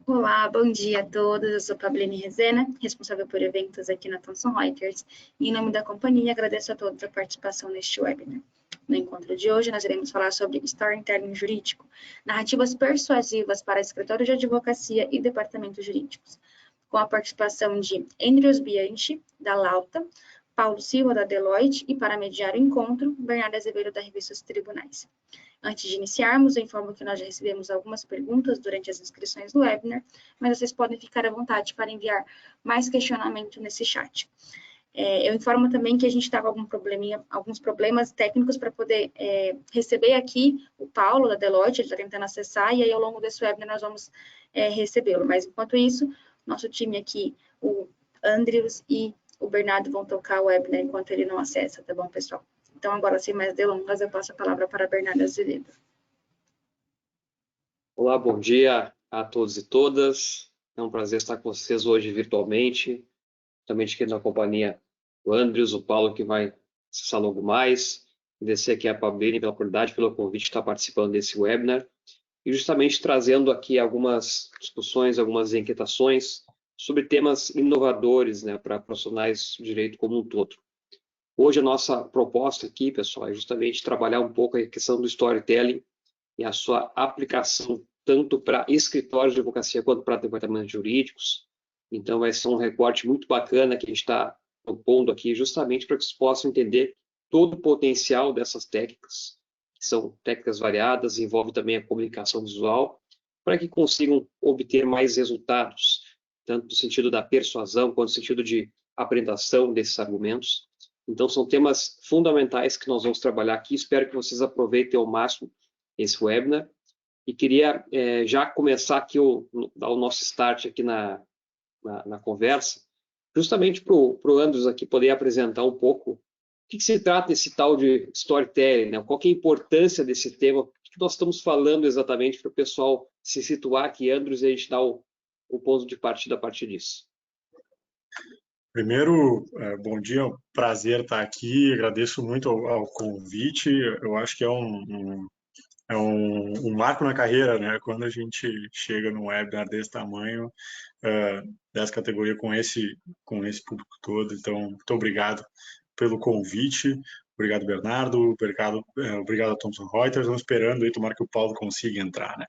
Olá, bom dia a todos. Eu sou Pablini Rezena, responsável por eventos aqui na Thomson Reuters. E em nome da companhia, agradeço a todos a participação neste webinar. No encontro de hoje, nós iremos falar sobre storytelling jurídico, narrativas persuasivas para escritórios de advocacia e departamentos jurídicos, com a participação de Andrews Bianchi, da Lauta, Paulo Silva, da Deloitte, e para mediar o encontro, Bernardo Azevedo, da revista Os Tribunais. Antes de iniciarmos, eu informo que nós já recebemos algumas perguntas durante as inscrições do webinar, mas vocês podem ficar à vontade para enviar mais questionamento nesse chat. Eu informo também que a gente estava com alguns problemas técnicos para poder receber aqui o Paulo, da Deloitte, ele está tentando acessar, e aí ao longo desse webinar nós vamos recebê-lo. Mas enquanto isso, nosso time aqui, o Andrews e o Bernardo vão tocar o webinar enquanto ele não acessa, tá bom, pessoal? Então, agora, sem mais delongas, eu passo a palavra para Bernardo Azevedo. Olá, bom dia a todos e todas. É um prazer estar com vocês hoje virtualmente. Também aqui na companhia do Andrews, o Paulo, que vai acessar logo mais. Agradecer aqui a Pablini pela oportunidade, pelo convite de estar participando desse webinar. E justamente trazendo aqui algumas discussões, algumas inquietações sobre temas inovadores, né, para profissionais de direito como um todo. Hoje a nossa proposta aqui, pessoal, é justamente trabalhar um pouco a questão do storytelling e a sua aplicação tanto para escritórios de advocacia quanto para departamentos jurídicos. Então vai ser um recorte muito bacana que a gente está propondo aqui justamente para que vocês possam entender todo o potencial dessas técnicas, que são técnicas variadas, envolve também a comunicação visual, para que consigam obter mais resultados, tanto no sentido da persuasão quanto no sentido de apresentação desses argumentos. Então, são temas fundamentais que nós vamos trabalhar aqui. Espero que vocês aproveitem ao máximo esse webinar. E queria já começar aqui, dar o nosso start aqui na conversa, justamente para o Andrews aqui poder apresentar um pouco o que se trata esse tal de storytelling, né? Qual que é a importância desse tema, o que nós estamos falando exatamente para o pessoal se situar aqui, Andrews, e a gente dar o ponto de partida a partir disso. Primeiro, bom dia, é um prazer estar aqui, agradeço muito ao convite, eu acho que é um marco na carreira, né, quando a gente chega num webinar desse tamanho, dessa categoria com esse público todo, então, muito obrigado pelo convite, obrigado, Bernardo, obrigado a Thomson Reuters, estamos esperando aí, tomara que o Paulo consiga entrar, né.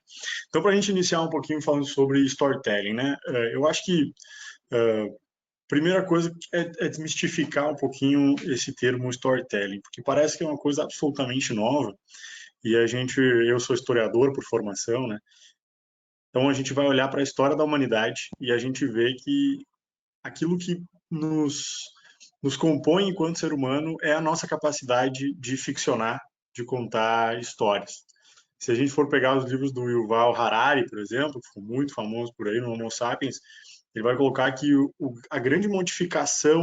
Então, para a gente iniciar um pouquinho falando sobre storytelling, né, eu acho que primeira coisa é desmistificar um pouquinho esse termo storytelling, porque parece que é uma coisa absolutamente nova, e eu sou historiador por formação, né? Então a gente vai olhar para a história da humanidade e a gente vê que aquilo que nos compõe enquanto ser humano é a nossa capacidade de ficcionar, de contar histórias. Se a gente for pegar os livros do Yuval Harari, por exemplo, que ficou muito famoso por aí no Homo Sapiens, ele vai colocar que a grande modificação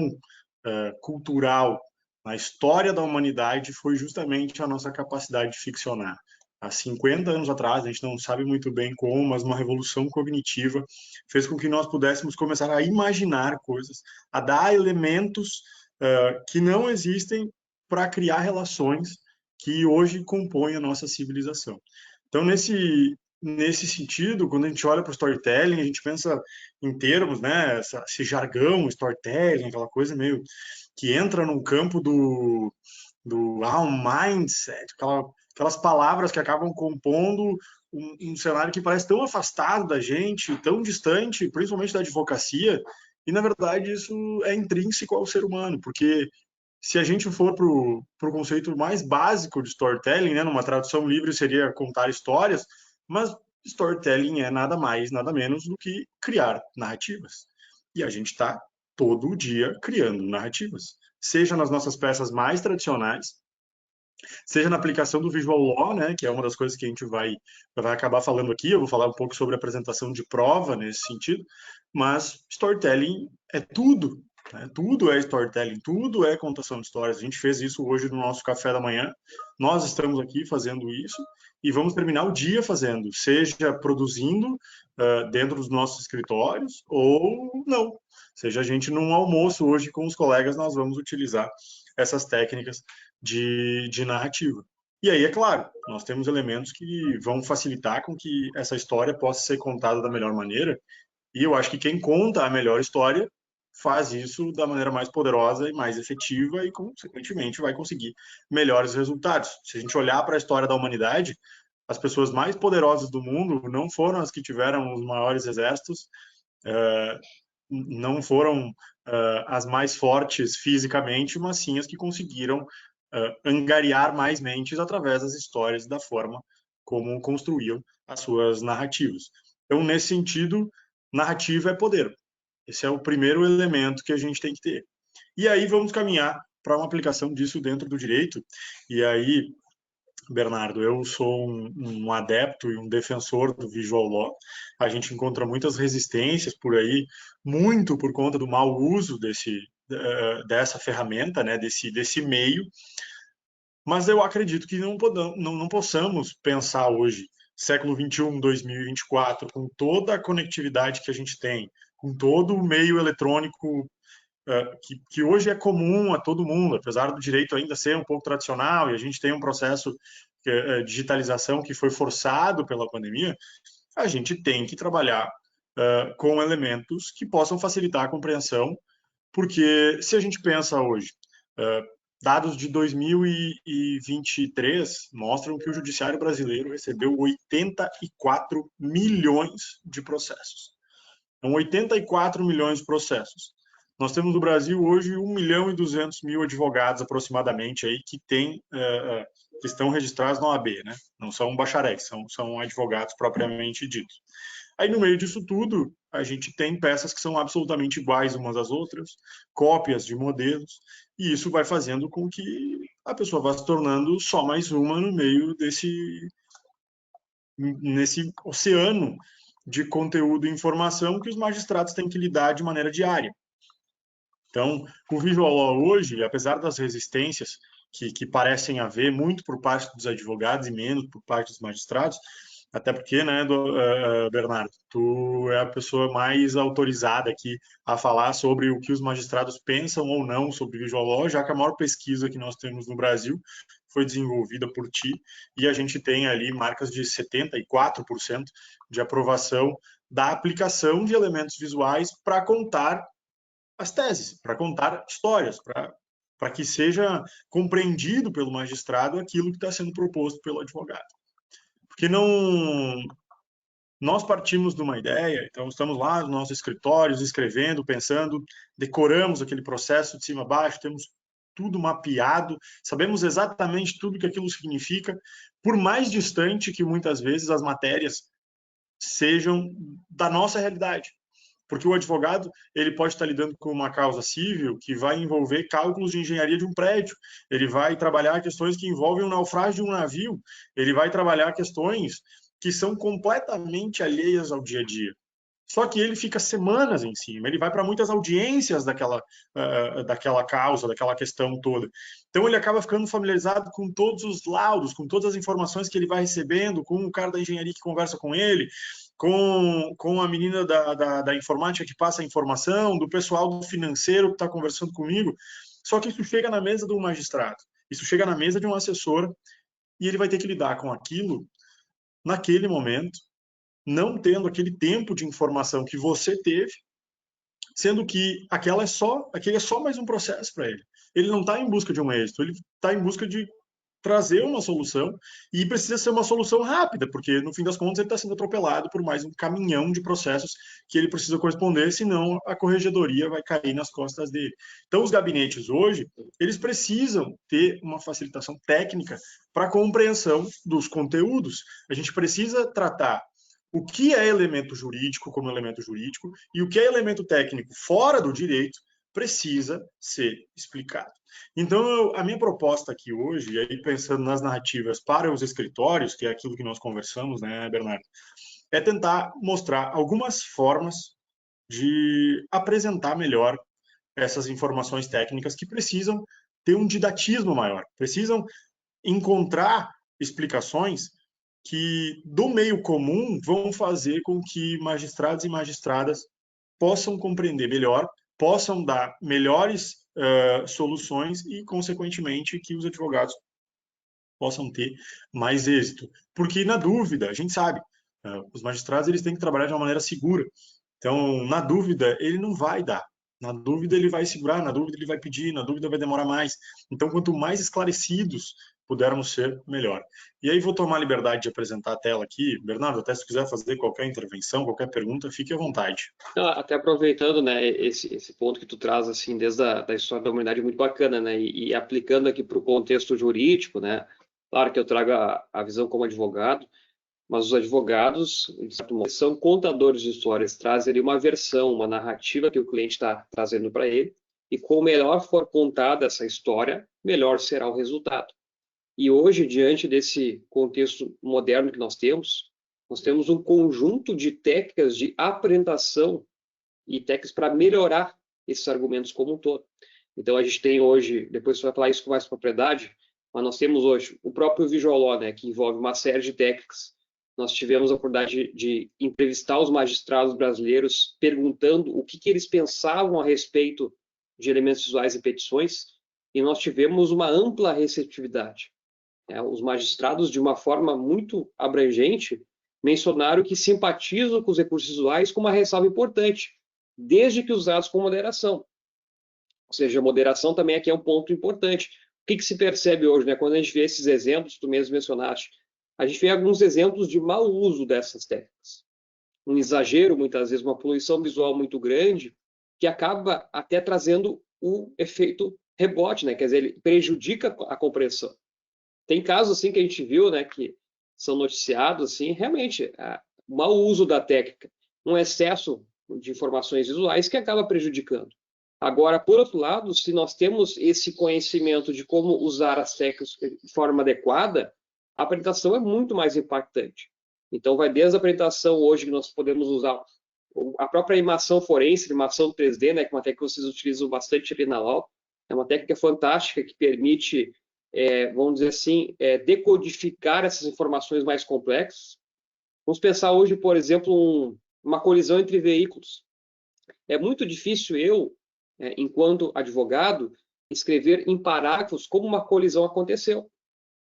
cultural na história da humanidade foi justamente a nossa capacidade de ficcionar. Há 50 anos atrás, a gente não sabe muito bem como, mas uma revolução cognitiva fez com que nós pudéssemos começar a imaginar coisas, a dar elementos que não existem para criar relações que hoje compõem a nossa civilização. Então, nesse sentido, quando a gente olha para o storytelling, a gente pensa em termos, né, esse jargão, storytelling, aquela coisa meio que entra no campo do mindset, aquelas palavras que acabam compondo um cenário que parece tão afastado da gente, tão distante, principalmente da advocacia, e na verdade isso é intrínseco ao ser humano, porque se a gente for para o conceito mais básico de storytelling, né, numa tradução livre seria contar histórias, mas storytelling é nada mais, nada menos do que criar narrativas. E a gente está todo dia criando narrativas, seja nas nossas peças mais tradicionais, seja na aplicação do visual law, né, que é uma das coisas que a gente vai acabar falando aqui. Eu vou falar um pouco sobre a apresentação de prova nesse sentido, mas storytelling é tudo, né? Tudo é storytelling, tudo é contação de histórias. A gente fez isso hoje no nosso café da manhã, nós estamos aqui fazendo isso e vamos terminar o dia fazendo, seja produzindo dentro dos nossos escritórios ou não. Seja a gente num almoço hoje com os colegas, nós vamos utilizar essas técnicas de narrativa. E aí, é claro, nós temos elementos que vão facilitar com que essa história possa ser contada da melhor maneira, e eu acho que quem conta a melhor história faz isso da maneira mais poderosa e mais efetiva e, consequentemente, vai conseguir melhores resultados. Se a gente olhar para a história da humanidade, as pessoas mais poderosas do mundo não foram as que tiveram os maiores exércitos, não foram as mais fortes fisicamente, mas sim as que conseguiram angariar mais mentes através das histórias e da forma como construíam as suas narrativas. Então, nesse sentido, narrativa é poder. Esse é o primeiro elemento que a gente tem que ter. E aí vamos caminhar para uma aplicação disso dentro do direito. E aí, Bernardo, eu sou um adepto e um defensor do visual law. A gente encontra muitas resistências por aí, muito por conta do mau uso dessa ferramenta, né, desse meio. Mas eu acredito que não possamos pensar hoje, século 21, 2024, com toda a conectividade que a gente tem, com todo o meio eletrônico que hoje é comum a todo mundo, apesar do direito ainda ser um pouco tradicional e a gente tem um processo de digitalização que foi forçado pela pandemia, a gente tem que trabalhar com elementos que possam facilitar a compreensão, porque se a gente pensa hoje, dados de 2023 mostram que o judiciário brasileiro recebeu 84 milhões de processos. Então, 84 milhões de processos. Nós temos no Brasil hoje 1.200.000 advogados aproximadamente aí que que estão registrados na OAB, né? Não são bacharéis, são advogados propriamente ditos. Aí no meio disso tudo, a gente tem peças que são absolutamente iguais umas às outras, cópias de modelos, e isso vai fazendo com que a pessoa vá se tornando só mais uma no meio nesse oceano de conteúdo e informação que os magistrados têm que lidar de maneira diária. Então, o visual law hoje, apesar das resistências que parecem haver muito por parte dos advogados e menos por parte dos magistrados, até porque, né, Bernardo, tu é a pessoa mais autorizada aqui a falar sobre o que os magistrados pensam ou não sobre visual law, já que a maior pesquisa que nós temos no Brasil foi desenvolvida por ti, e a gente tem ali marcas de 74% de aprovação da aplicação de elementos visuais para contar as teses, para contar histórias, para que seja compreendido pelo magistrado aquilo que está sendo proposto pelo advogado. Porque nós partimos de uma ideia, então estamos lá nos nossos escritórios, escrevendo, pensando, decoramos aquele processo de cima a baixo, temos tudo mapeado, sabemos exatamente tudo que aquilo significa, por mais distante que muitas vezes as matérias sejam da nossa realidade. Porque o advogado ele pode estar lidando com uma causa civil que vai envolver cálculos de engenharia de um prédio, ele vai trabalhar questões que envolvem o naufrágio de um navio, ele vai trabalhar questões que são completamente alheias ao dia a dia. Só que ele fica semanas em cima, ele vai para muitas audiências daquela causa, daquela questão toda. Então ele acaba ficando familiarizado com todos os laudos, com todas as informações que ele vai recebendo, com o cara da engenharia que conversa com ele, com a menina da informática que passa a informação, do pessoal do financeiro que está conversando comigo. Só que isso chega na mesa do magistrado, isso chega na mesa de um assessor e ele vai ter que lidar com aquilo naquele momento, não tendo aquele tempo de informação que você teve, sendo que aquele é só mais um processo para ele. Ele não está em busca de um êxito, ele está em busca de trazer uma solução e precisa ser uma solução rápida, porque no fim das contas ele está sendo atropelado por mais um caminhão de processos que ele precisa corresponder, senão a corregedoria vai cair nas costas dele. Então os gabinetes hoje, eles precisam ter uma facilitação técnica para a compreensão dos conteúdos. A gente precisa tratar o que é elemento jurídico como elemento jurídico e o que é elemento técnico fora do direito precisa ser explicado. Então, a minha proposta aqui hoje, e aí pensando nas narrativas para os escritórios, que é aquilo que nós conversamos, né, Bernardo, é tentar mostrar algumas formas de apresentar melhor essas informações técnicas que precisam ter um didatismo maior, precisam encontrar explicações que, do meio comum, vão fazer com que magistrados e magistradas possam compreender melhor, possam dar melhores soluções e, consequentemente, que os advogados possam ter mais êxito. Porque, na dúvida, a gente sabe, os magistrados eles têm que trabalhar de uma maneira segura. Então, na dúvida, ele não vai dar. Na dúvida, ele vai segurar, na dúvida, ele vai pedir, na dúvida, vai demorar mais. Então, quanto mais esclarecidos pudermos ser, melhor. E aí, vou tomar a liberdade de apresentar a tela aqui. Bernardo, até se quiser fazer qualquer intervenção, qualquer pergunta, fique à vontade. Até aproveitando, né, esse ponto que tu traz, assim, desde da história da humanidade, muito bacana, né, e aplicando aqui para o contexto jurídico, né, claro que eu trago a visão como advogado, mas os advogados, de certo modo, são contadores de histórias, trazem ali uma versão, uma narrativa que o cliente está trazendo para ele, e quanto melhor for contada essa história, melhor será o resultado. E hoje, diante desse contexto moderno que nós temos um conjunto de técnicas de apresentação e técnicas para melhorar esses argumentos como um todo. Então, a gente tem hoje, depois você vai falar isso com mais propriedade, mas nós temos hoje o próprio Visual Law, né, que envolve uma série de técnicas. Nós tivemos a oportunidade de entrevistar os magistrados brasileiros, perguntando o que eles pensavam a respeito de elementos visuais e petições, e nós tivemos uma ampla receptividade. Os magistrados, de uma forma muito abrangente, mencionaram que simpatizam com os recursos visuais com uma ressalva importante, desde que usados com moderação. Ou seja, a moderação também aqui é um ponto importante. O que se percebe hoje, né? Quando a gente vê esses exemplos, tu mesmo mencionaste, a gente vê alguns exemplos de mau uso dessas técnicas. Um exagero, muitas vezes, uma poluição visual muito grande, que acaba até trazendo o efeito rebote, né? Quer dizer, ele prejudica a compreensão. Tem casos assim que a gente viu, né, que são noticiados assim, realmente, o mau uso da técnica, um excesso de informações visuais que acaba prejudicando. Agora, por outro lado, se nós temos esse conhecimento de como usar as técnicas de forma adequada, a apresentação é muito mais impactante. Então, vai desde a apresentação hoje que nós podemos usar a própria animação forense, animação 3D, né, que é uma técnica que vocês utilizam bastante ali na LAU, é uma técnica fantástica que permite vamos dizer assim, decodificar essas informações mais complexas. Vamos pensar hoje, por exemplo, uma colisão entre veículos. É muito difícil eu, enquanto advogado, escrever em parágrafos como uma colisão aconteceu.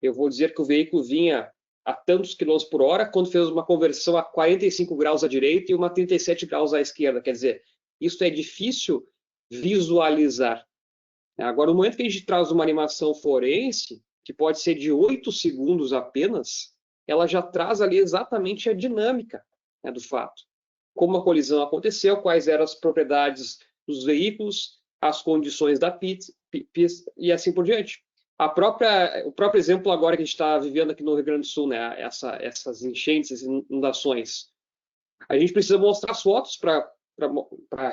Eu vou dizer que o veículo vinha a tantos quilômetros por hora, quando fez uma conversão a 45 graus à direita e uma 37 graus à esquerda. Quer dizer, isso é difícil visualizar. Agora, no momento que a gente traz uma animação forense, que pode ser de 8 segundos apenas, ela já traz ali exatamente a dinâmica, né, do fato. Como a colisão aconteceu, quais eram as propriedades dos veículos, as condições da pista e assim por diante. O próprio exemplo agora que a gente está vivendo aqui no Rio Grande do Sul, né, essas enchentes, essas inundações. A gente precisa mostrar as fotos para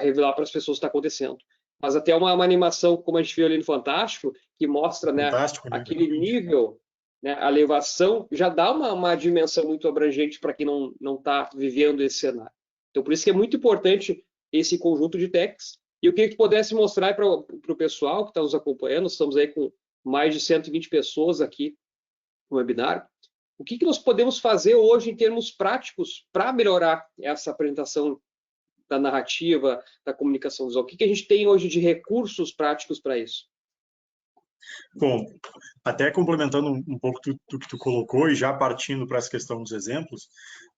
revelar para as pessoas o que está acontecendo. Mas até uma animação, como a gente viu ali no Fantástico, que mostra, né, aquele nível, né, a elevação, já dá uma dimensão muito abrangente para quem não está vivendo esse cenário. Então, por isso que é muito importante esse conjunto de técnicas. E eu queria que pudesse mostrar para o pessoal que está nos acompanhando, estamos aí com mais de 120 pessoas aqui no webinar, o que nós podemos fazer hoje em termos práticos para melhorar essa apresentação da narrativa, da comunicação visual? O que a gente tem hoje de recursos práticos para isso? Bom, até complementando um pouco do que tu colocou e já partindo para essa questão dos exemplos,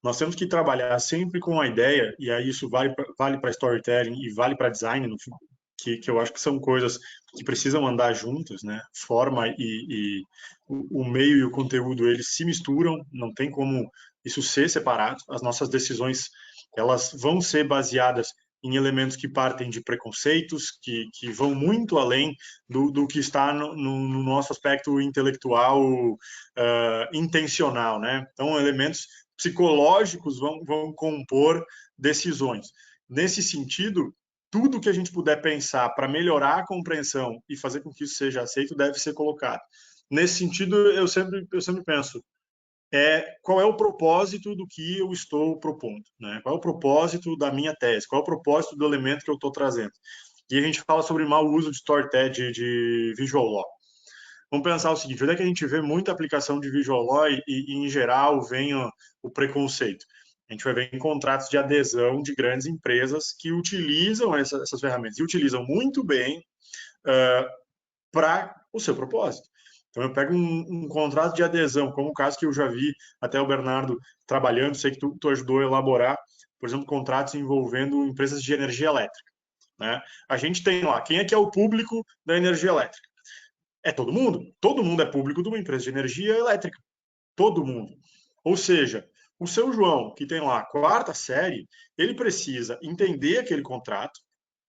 nós temos que trabalhar sempre com a ideia, e aí isso vale para storytelling e vale para design, no fim, que eu acho que são coisas que precisam andar juntas, né? Forma e o meio e o conteúdo, eles se misturam, não tem como isso ser separado. As nossas decisões, elas vão ser baseadas em elementos que partem de preconceitos, que vão muito além do que está no nosso aspecto intelectual intencional, né? Então, elementos psicológicos vão compor decisões. Nesse sentido, tudo que a gente puder pensar para melhorar a compreensão e fazer com que isso seja aceito deve ser colocado. Nesse sentido, eu sempre penso, qual é o propósito do que eu estou propondo, né? Qual é o propósito da minha tese? Qual é o propósito do elemento que eu estou trazendo? E a gente fala sobre mau uso de storytelling, de Visual Law. Vamos pensar o seguinte, onde é que a gente vê muita aplicação de Visual Law e em geral, vem o preconceito? A gente vai ver em contratos de adesão de grandes empresas que utilizam essas ferramentas, e utilizam muito bem para o seu propósito. Então, eu pego um contrato de adesão, como o caso que eu já vi até o Bernardo trabalhando, sei que tu ajudou a elaborar, por exemplo, contratos envolvendo empresas de energia elétrica, né? A gente tem lá, quem é que é o público da energia elétrica? É todo mundo é público de uma empresa de energia elétrica, todo mundo. Ou seja, o seu João, que tem lá a 4ª série, ele precisa entender aquele contrato,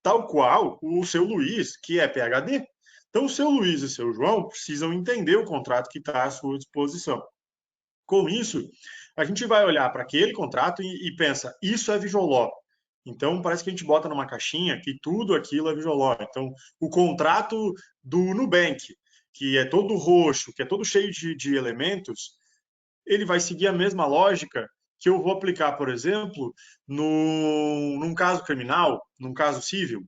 tal qual o seu Luiz, que é PhD. Então, o seu Luiz e o seu João precisam entender o contrato que está à sua disposição. Com isso, a gente vai olhar para aquele contrato e pensa, isso é Visual. Então, parece que a gente bota numa caixinha que tudo aquilo é Visual. Então, o contrato do Nubank, que é todo roxo, que é todo cheio de elementos, ele vai seguir a mesma lógica que eu vou aplicar, por exemplo, num caso criminal, num caso civil.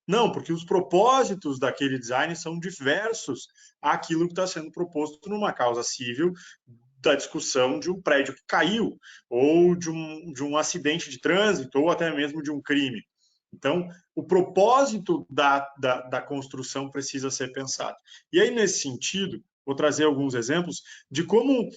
Não, porque os propósitos daquele design são diversos àquilo que está sendo proposto numa causa civil da discussão de um prédio que caiu, ou de um acidente de trânsito, ou até mesmo de um crime. Então, o propósito da construção precisa ser pensado. E aí, nesse sentido, vou trazer alguns exemplos de como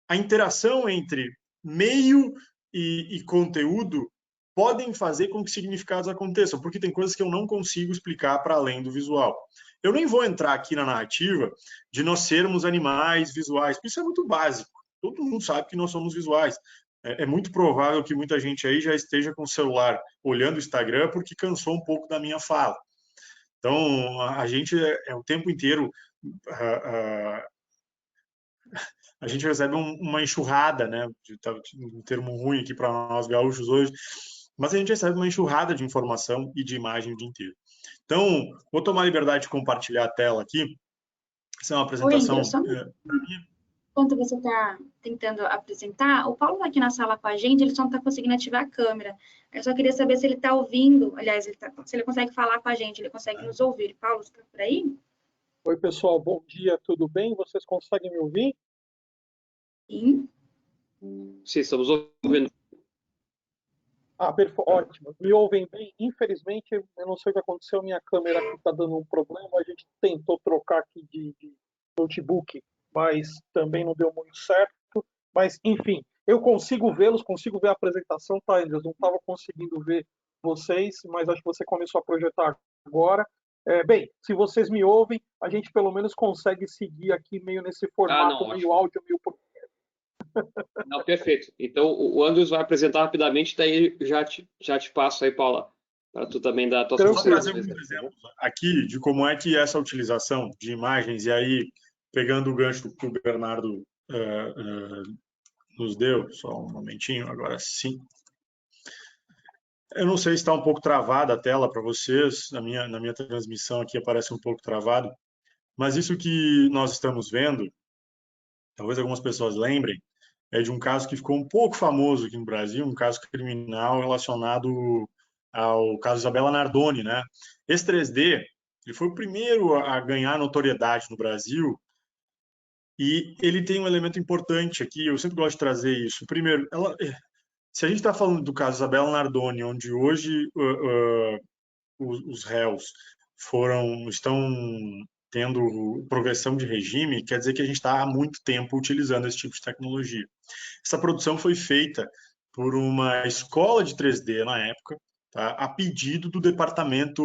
a interação entre meio e conteúdo podem fazer com que significados aconteçam, porque tem coisas que eu não consigo explicar para além do visual. Eu nem vou entrar aqui na narrativa de nós sermos animais visuais, porque isso é muito básico. Todo mundo sabe que nós somos visuais. É muito provável que muita gente aí já esteja com o celular olhando o Instagram porque cansou um pouco da minha fala. Então, a gente é o tempo inteiro... a gente recebe uma enxurrada, né? Um termo ruim aqui para nós gaúchos hoje, mas a gente recebe uma enxurrada de informação e de imagem o dia inteiro. Então, vou tomar a liberdade de compartilhar a tela aqui. Essa é uma apresentação... Enquanto você está tentando apresentar, o Paulo está aqui na sala com a gente, ele só não está conseguindo ativar a câmera. Eu só queria saber se ele está ouvindo, aliás, se ele consegue falar com a gente, ele consegue nos ouvir. Paulo, você está por aí? Oi, pessoal, bom dia, tudo bem? Vocês conseguem me ouvir? Sim. Sim, estamos ouvindo. Ótimo. Me ouvem bem? Infelizmente, eu não sei o que aconteceu, minha câmera aqui está dando um problema, a gente tentou trocar aqui de notebook, mas também não deu muito certo. Mas, enfim, eu consigo vê-los, consigo ver a apresentação, tá? Eu não estava conseguindo ver vocês, mas acho que você começou a projetar agora. Bem, se vocês me ouvem, a gente pelo menos consegue seguir aqui meio nesse formato, meio áudio, meio... Não, perfeito. Então, o Andrews vai apresentar rapidamente, daí já te passo aí, Paula, para tu também dar a tua sugestão. Vou trazer alguns exemplos aqui de como é que essa utilização de imagens, e aí, pegando o gancho que o Bernardo nos deu, só um momentinho, agora sim. Eu não sei se está um pouco travada a tela para vocês, na minha transmissão aqui aparece um pouco travado, mas isso que nós estamos vendo, talvez algumas pessoas lembrem, é de um caso que ficou um pouco famoso aqui no Brasil, um caso criminal relacionado ao caso Isabella Nardoni, né? Esse 3D, ele foi o primeiro a ganhar notoriedade no Brasil e ele tem um elemento importante aqui, eu sempre gosto de trazer isso. Primeiro, se a gente está falando do caso Isabella Nardoni, onde hoje os réus estão tendo progressão de regime, quer dizer que a gente está há muito tempo utilizando esse tipo de tecnologia. Essa produção foi feita por uma escola de 3D na época, tá, a pedido do Departamento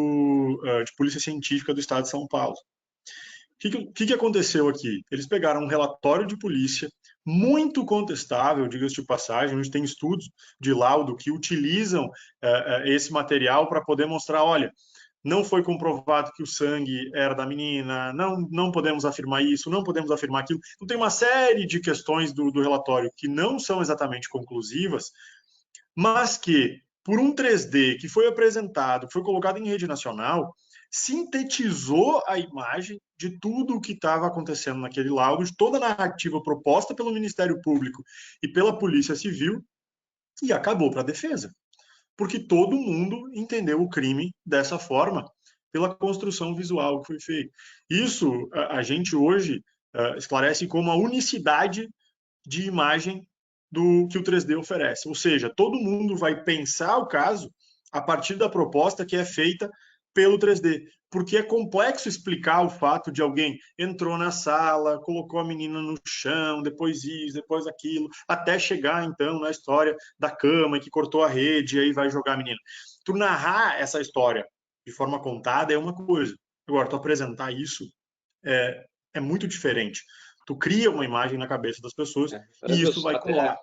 de Polícia Científica do Estado de São Paulo. O que aconteceu aqui? Eles pegaram um relatório de polícia muito contestável, diga-se de passagem, onde tem estudos de laudo que utilizam esse material para poder mostrar, olha, não foi comprovado que o sangue era da menina, não podemos afirmar isso, não podemos afirmar aquilo. Então, tem uma série de questões do relatório que não são exatamente conclusivas, mas que, por um 3D que foi apresentado, foi colocado em rede nacional, sintetizou a imagem de tudo o que estava acontecendo naquele laudo, de toda a narrativa proposta pelo Ministério Público e pela Polícia Civil, e acabou para a defesa. Porque todo mundo entendeu o crime dessa forma, pela construção visual que foi feita. Isso a gente hoje esclarece como a unicidade de imagem do que o 3D oferece. Ou seja, todo mundo vai pensar o caso a partir da proposta que é feita pelo 3D, porque é complexo explicar o fato de alguém entrou na sala, colocou a menina no chão, depois isso, depois aquilo, até chegar, então, na história da cama que cortou a rede e aí vai jogar a menina. Tu narrar essa história de forma contada é uma coisa. Agora, tu apresentar isso é muito diferente. Tu cria uma imagem na cabeça das pessoas e isso vai colar.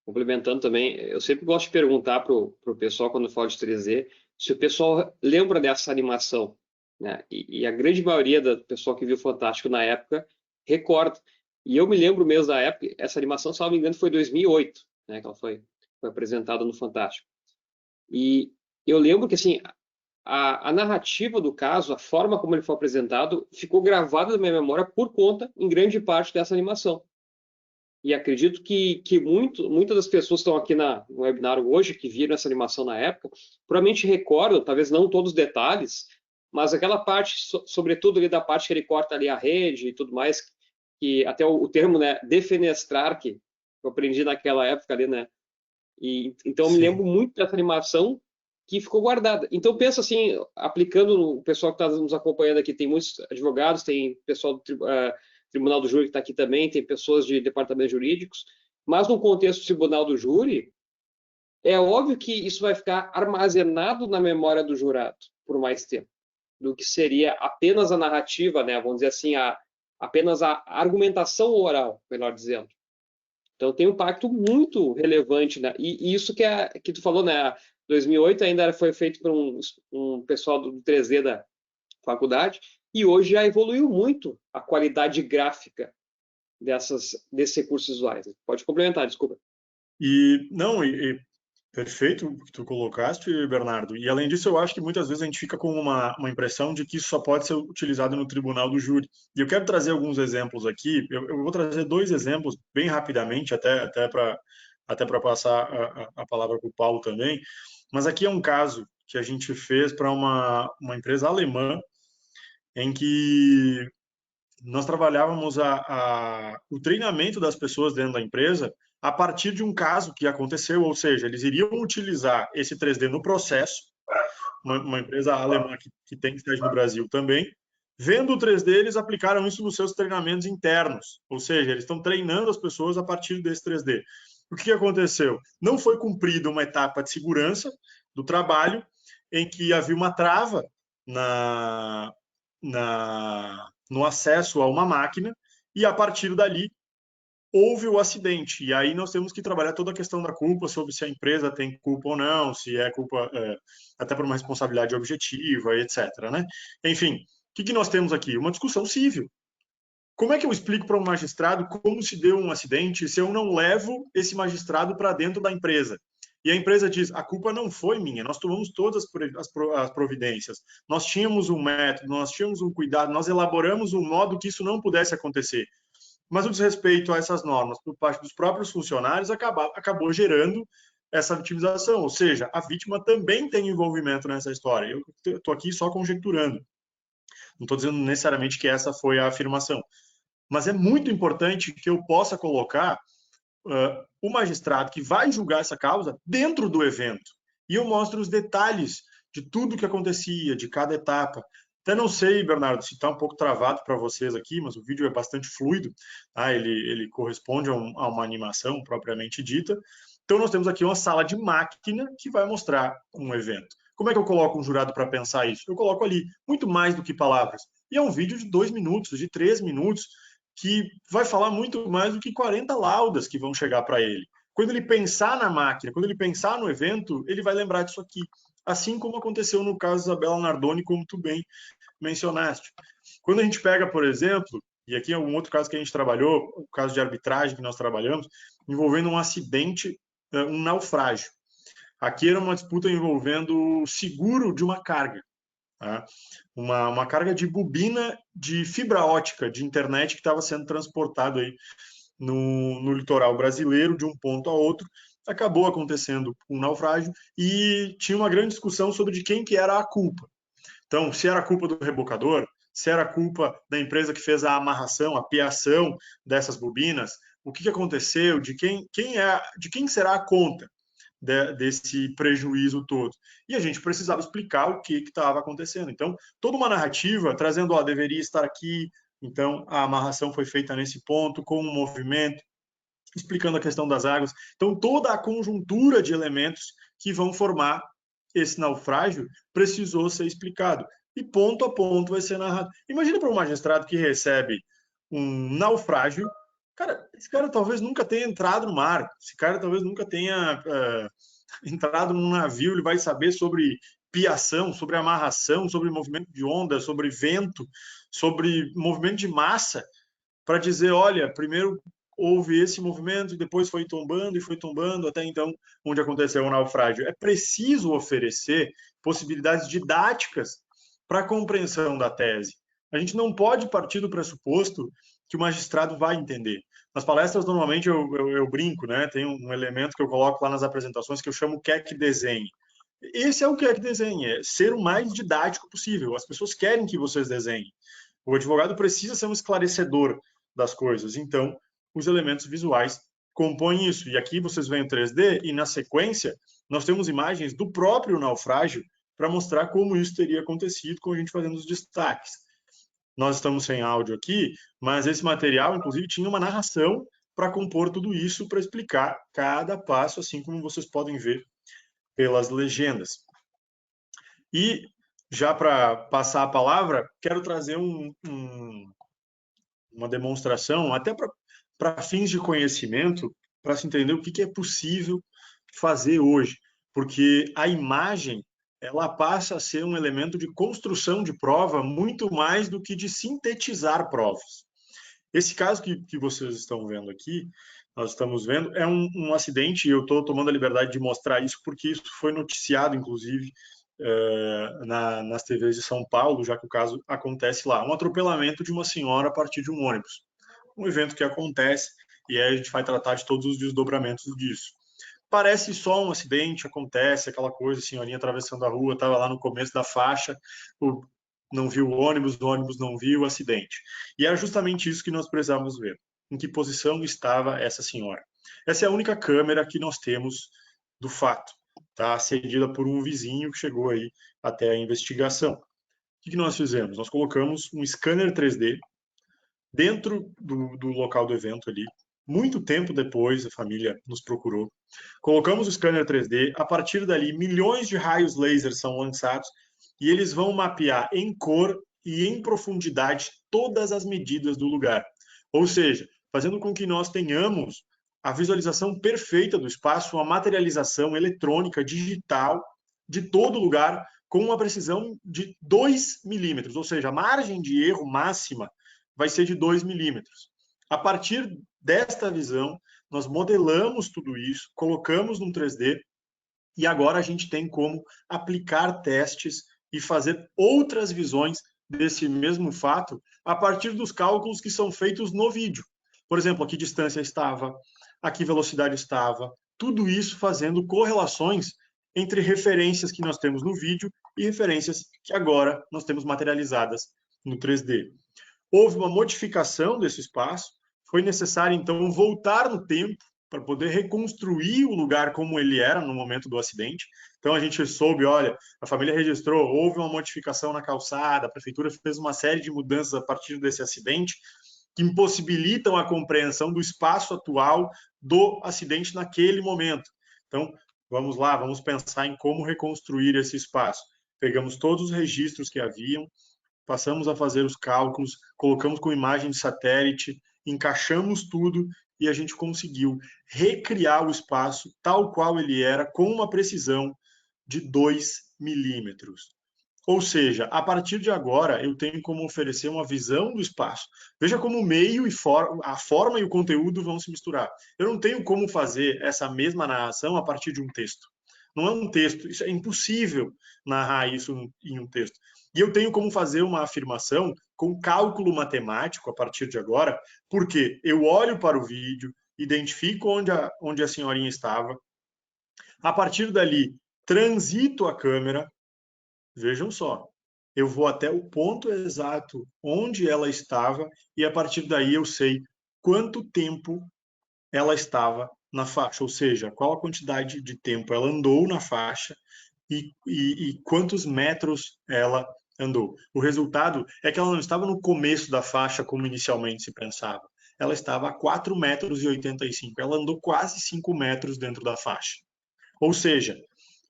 Complementando também, eu sempre gosto de perguntar para o pessoal, quando falo de 3D, se o pessoal lembra dessa animação, né? E a grande maioria do pessoal que viu Fantástico na época recorda. E eu me lembro mesmo da época, essa animação, se não me engano, foi 2008, né? Que ela foi apresentada no Fantástico. E eu lembro que, assim, a narrativa do caso, a forma como ele foi apresentado, ficou gravada na minha memória por conta, em grande parte, dessa animação. E acredito que muitas das pessoas que estão aqui no webinar hoje, que viram essa animação na época, provavelmente recordam, talvez não todos os detalhes, mas aquela parte, sobretudo ali da parte que ele corta ali a rede e tudo mais, que até o termo, né, defenestrar, que eu aprendi naquela época ali, né? E, então eu me lembro muito dessa animação que ficou guardada. Então pensa assim, aplicando o pessoal que está nos acompanhando aqui, tem muitos advogados, tem pessoal do Tribunal do Júri que está aqui também, tem pessoas de departamentos jurídicos, mas no contexto do Tribunal do Júri, é óbvio que isso vai ficar armazenado na memória do jurado por mais tempo, do que seria apenas a narrativa, né? Vamos dizer assim, apenas a argumentação oral, melhor dizendo. Então tem um impacto muito relevante, né? E isso que tu falou, né? 2008 ainda foi feito por um pessoal do 3D da faculdade, e hoje já evoluiu muito a qualidade gráfica desses recursos visuais. Pode complementar, desculpa. Perfeito o que tu colocaste, Bernardo. E além disso, eu acho que muitas vezes a gente fica com uma impressão de que isso só pode ser utilizado no tribunal do júri. E eu quero trazer alguns exemplos aqui. Eu vou trazer 2 exemplos bem rapidamente, até para passar a palavra para o Paulo também. Mas aqui é um caso que a gente fez para uma empresa alemã, em que nós trabalhávamos o treinamento das pessoas dentro da empresa a partir de um caso que aconteceu, ou seja, eles iriam utilizar esse 3D no processo, uma empresa alemã que tem sede no Brasil também. Vendo o 3D, eles aplicaram isso nos seus treinamentos internos, ou seja, eles estão treinando as pessoas a partir desse 3D. O que aconteceu? Não foi cumprida uma etapa de segurança do trabalho, em que havia uma trava no acesso a uma máquina, e a partir dali houve o acidente. E aí nós temos que trabalhar toda a questão da culpa, sobre se a empresa tem culpa ou não, se é culpa até por uma responsabilidade objetiva, etc. Né? Enfim, o que nós temos aqui? Uma discussão civil. Como é que eu explico para um magistrado como se deu um acidente se eu não levo esse magistrado para dentro da empresa? E a empresa diz, a culpa não foi minha, nós tomamos todas as providências, nós tínhamos um método, nós tínhamos um cuidado, nós elaboramos um modo que isso não pudesse acontecer. Mas o desrespeito a essas normas por parte dos próprios funcionários acabou gerando essa vitimização, ou seja, a vítima também tem envolvimento nessa história. Eu estou aqui só conjecturando, não estou dizendo necessariamente que essa foi a afirmação, mas é muito importante que eu possa colocar o magistrado que vai julgar essa causa dentro do evento. E eu mostro os detalhes de tudo que acontecia, de cada etapa. Até não sei, Bernardo, se está um pouco travado para vocês aqui, mas o vídeo é bastante fluido. Tá? Ele corresponde a uma animação propriamente dita. Então, nós temos aqui uma sala de máquina que vai mostrar um evento. Como é que eu coloco um jurado para pensar isso? Eu coloco ali muito mais do que palavras. E é um vídeo de 2 minutos, de 3 minutos, que vai falar muito mais do que 40 laudas que vão chegar para ele. Quando ele pensar na máquina, quando ele pensar no evento, ele vai lembrar disso aqui. Assim como aconteceu no caso da Isabela Nardoni, como tu bem mencionaste. Quando a gente pega, por exemplo, e aqui é um outro caso que a gente trabalhou, o caso de arbitragem que nós trabalhamos, envolvendo um acidente, um naufrágio. Aqui era uma disputa envolvendo o seguro de uma carga. Tá? Uma carga de bobina de fibra ótica de internet que estava sendo transportado aí no litoral brasileiro de um ponto a outro. Acabou acontecendo um naufrágio e tinha uma grande discussão sobre de quem que era a culpa. Então, se era a culpa do rebocador, se era a culpa da empresa que fez a amarração, a piação dessas bobinas, o que aconteceu, de quem será a conta. desse prejuízo todo. E a gente precisava explicar o que estava acontecendo. Então, toda uma narrativa trazendo, ó, deveria estar aqui, então a amarração foi feita nesse ponto, com um movimento, explicando a questão das águas. Então, toda a conjuntura de elementos que vão formar esse naufrágio precisou ser explicado. E ponto a ponto vai ser narrado. Imagina para um magistrado que recebe um naufrágio, cara, esse cara talvez nunca tenha entrado no mar, esse cara talvez nunca tenha entrado num navio, ele vai saber sobre piação, sobre amarração, sobre movimento de onda, sobre vento, sobre movimento de massa, para dizer, olha, primeiro houve esse movimento, depois foi tombando, até então, onde aconteceu o naufrágio. É preciso oferecer possibilidades didáticas para a compreensão da tese. A gente não pode partir do pressuposto que o magistrado vai entender. Nas palestras, normalmente, eu brinco, né? Tem um elemento que eu coloco lá nas apresentações que eu chamo quer que desenhe. Esse é o quer que desenhe, é ser o mais didático possível. As pessoas querem que vocês desenhem. O advogado precisa ser um esclarecedor das coisas. Então, os elementos visuais compõem isso. E aqui vocês veem o 3D e, na sequência, nós temos imagens do próprio naufrágio para mostrar como isso teria acontecido, com a gente fazendo os destaques. Nós estamos sem áudio aqui, mas esse material, inclusive, tinha uma narração para compor tudo isso, para explicar cada passo, assim como vocês podem ver pelas legendas. E, já para passar a palavra, quero trazer uma demonstração, até para fins de conhecimento, para se entender o que é possível fazer hoje. Porque a imagem, ela passa a ser um elemento de construção de prova muito mais do que de sintetizar provas. Esse caso que vocês estão vendo aqui, nós estamos vendo, é um acidente, e eu estou tomando a liberdade de mostrar isso, porque isso foi noticiado, inclusive, nas TVs de São Paulo, já que o caso acontece lá. Um atropelamento de uma senhora a partir de um ônibus. Um evento que acontece, e aí a gente vai tratar de todos os desdobramentos disso. Parece só um acidente, acontece, aquela coisa, a senhorinha atravessando a rua, estava lá no começo da faixa, não viu o ônibus não viu o acidente. E era justamente isso que nós precisávamos ver. Em que posição estava essa senhora? Essa é a única câmera que nós temos do fato, tá? Cedida por um vizinho que chegou aí até a investigação. O que nós fizemos? Nós colocamos um scanner 3D dentro do local do evento ali. Muito tempo depois, a família nos procurou. Colocamos o scanner 3D. A partir dali, milhões de raios laser são lançados e eles vão mapear em cor e em profundidade todas as medidas do lugar. Ou seja, fazendo com que nós tenhamos a visualização perfeita do espaço, a materialização eletrônica, digital, de todo lugar, com uma precisão de 2 milímetros. Ou seja, a margem de erro máxima vai ser de 2 milímetros. A partir desta visão, nós modelamos tudo isso, colocamos num 3D e agora a gente tem como aplicar testes e fazer outras visões desse mesmo fato a partir dos cálculos que são feitos no vídeo. Por exemplo, a que distância estava, a que velocidade estava, tudo isso fazendo correlações entre referências que nós temos no vídeo e referências que agora nós temos materializadas no 3D. Houve uma modificação desse espaço, foi necessário, então, voltar no tempo para poder reconstruir o lugar como ele era no momento do acidente. Então, a gente soube, olha, a família registrou, houve uma modificação na calçada, a prefeitura fez uma série de mudanças a partir desse acidente que impossibilitam a compreensão do espaço atual do acidente naquele momento. Então, vamos lá, vamos pensar em como reconstruir esse espaço. Pegamos todos os registros que haviam, passamos a fazer os cálculos, colocamos com imagem de satélite, encaixamos tudo e a gente conseguiu recriar o espaço tal qual ele era, com uma precisão de 2 milímetros. Ou seja, a partir de agora, eu tenho como oferecer uma visão do espaço. Veja como o meio e a forma e o conteúdo vão se misturar. Eu não tenho como fazer essa mesma narração a partir de um texto. Não é um texto, isso é impossível narrar isso em um texto. E eu tenho como fazer uma afirmação com cálculo matemático a partir de agora, porque eu olho para o vídeo, identifico onde a senhorinha estava, a partir dali transito a câmera, vejam só, eu vou até o ponto exato onde ela estava e a partir daí eu sei quanto tempo ela estava na faixa, ou seja, qual a quantidade de tempo ela andou na faixa e quantos metros ela andou. O resultado é que ela não estava no começo da faixa como inicialmente se pensava. Ela estava a 4,85 metros. Ela andou quase 5 metros dentro da faixa. Ou seja,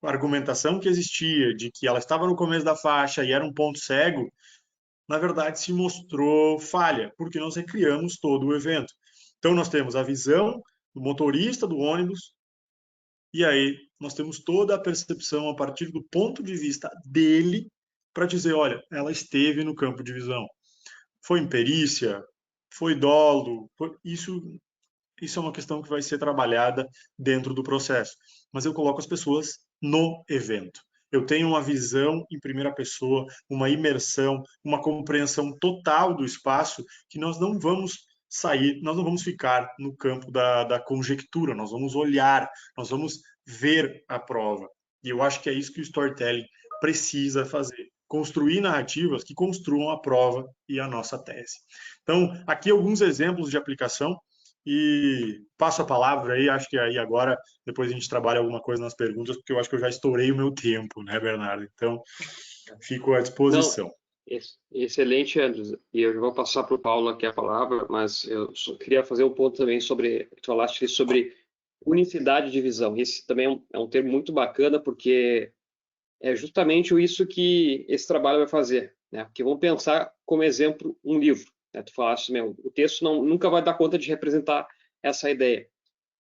a argumentação que existia de que ela estava no começo da faixa e era um ponto cego, na verdade se mostrou falha, porque nós recriamos todo o evento. Então nós temos a visão do motorista do ônibus, e aí nós temos toda a percepção a partir do ponto de vista dele para dizer, olha, ela esteve no campo de visão. Foi imperícia, foi dolo, isso é uma questão que vai ser trabalhada dentro do processo. Mas eu coloco as pessoas no evento. Eu tenho uma visão em primeira pessoa, uma imersão, uma compreensão total do espaço que nós não vamos sair, nós não vamos ficar no campo da conjectura, nós vamos olhar, nós vamos ver a prova. E eu acho que é isso que o storytelling precisa fazer. Construir narrativas que construam a prova e a nossa tese. Então, aqui alguns exemplos de aplicação e passo a palavra aí, acho que aí agora, depois a gente trabalha alguma coisa nas perguntas, porque eu acho que eu já estourei o meu tempo, né, Bernardo? Então, fico à Não, disposição. excelente, Andres. E eu já vou passar para o Paulo aqui a palavra, mas eu só queria fazer um ponto também sobre, tu falaste sobre unicidade de visão. Esse também é um termo muito bacana, porque é justamente isso que esse trabalho vai fazer, né? Porque vamos pensar como exemplo um livro, né? Tu falaste mesmo, o texto nunca vai dar conta de representar essa ideia.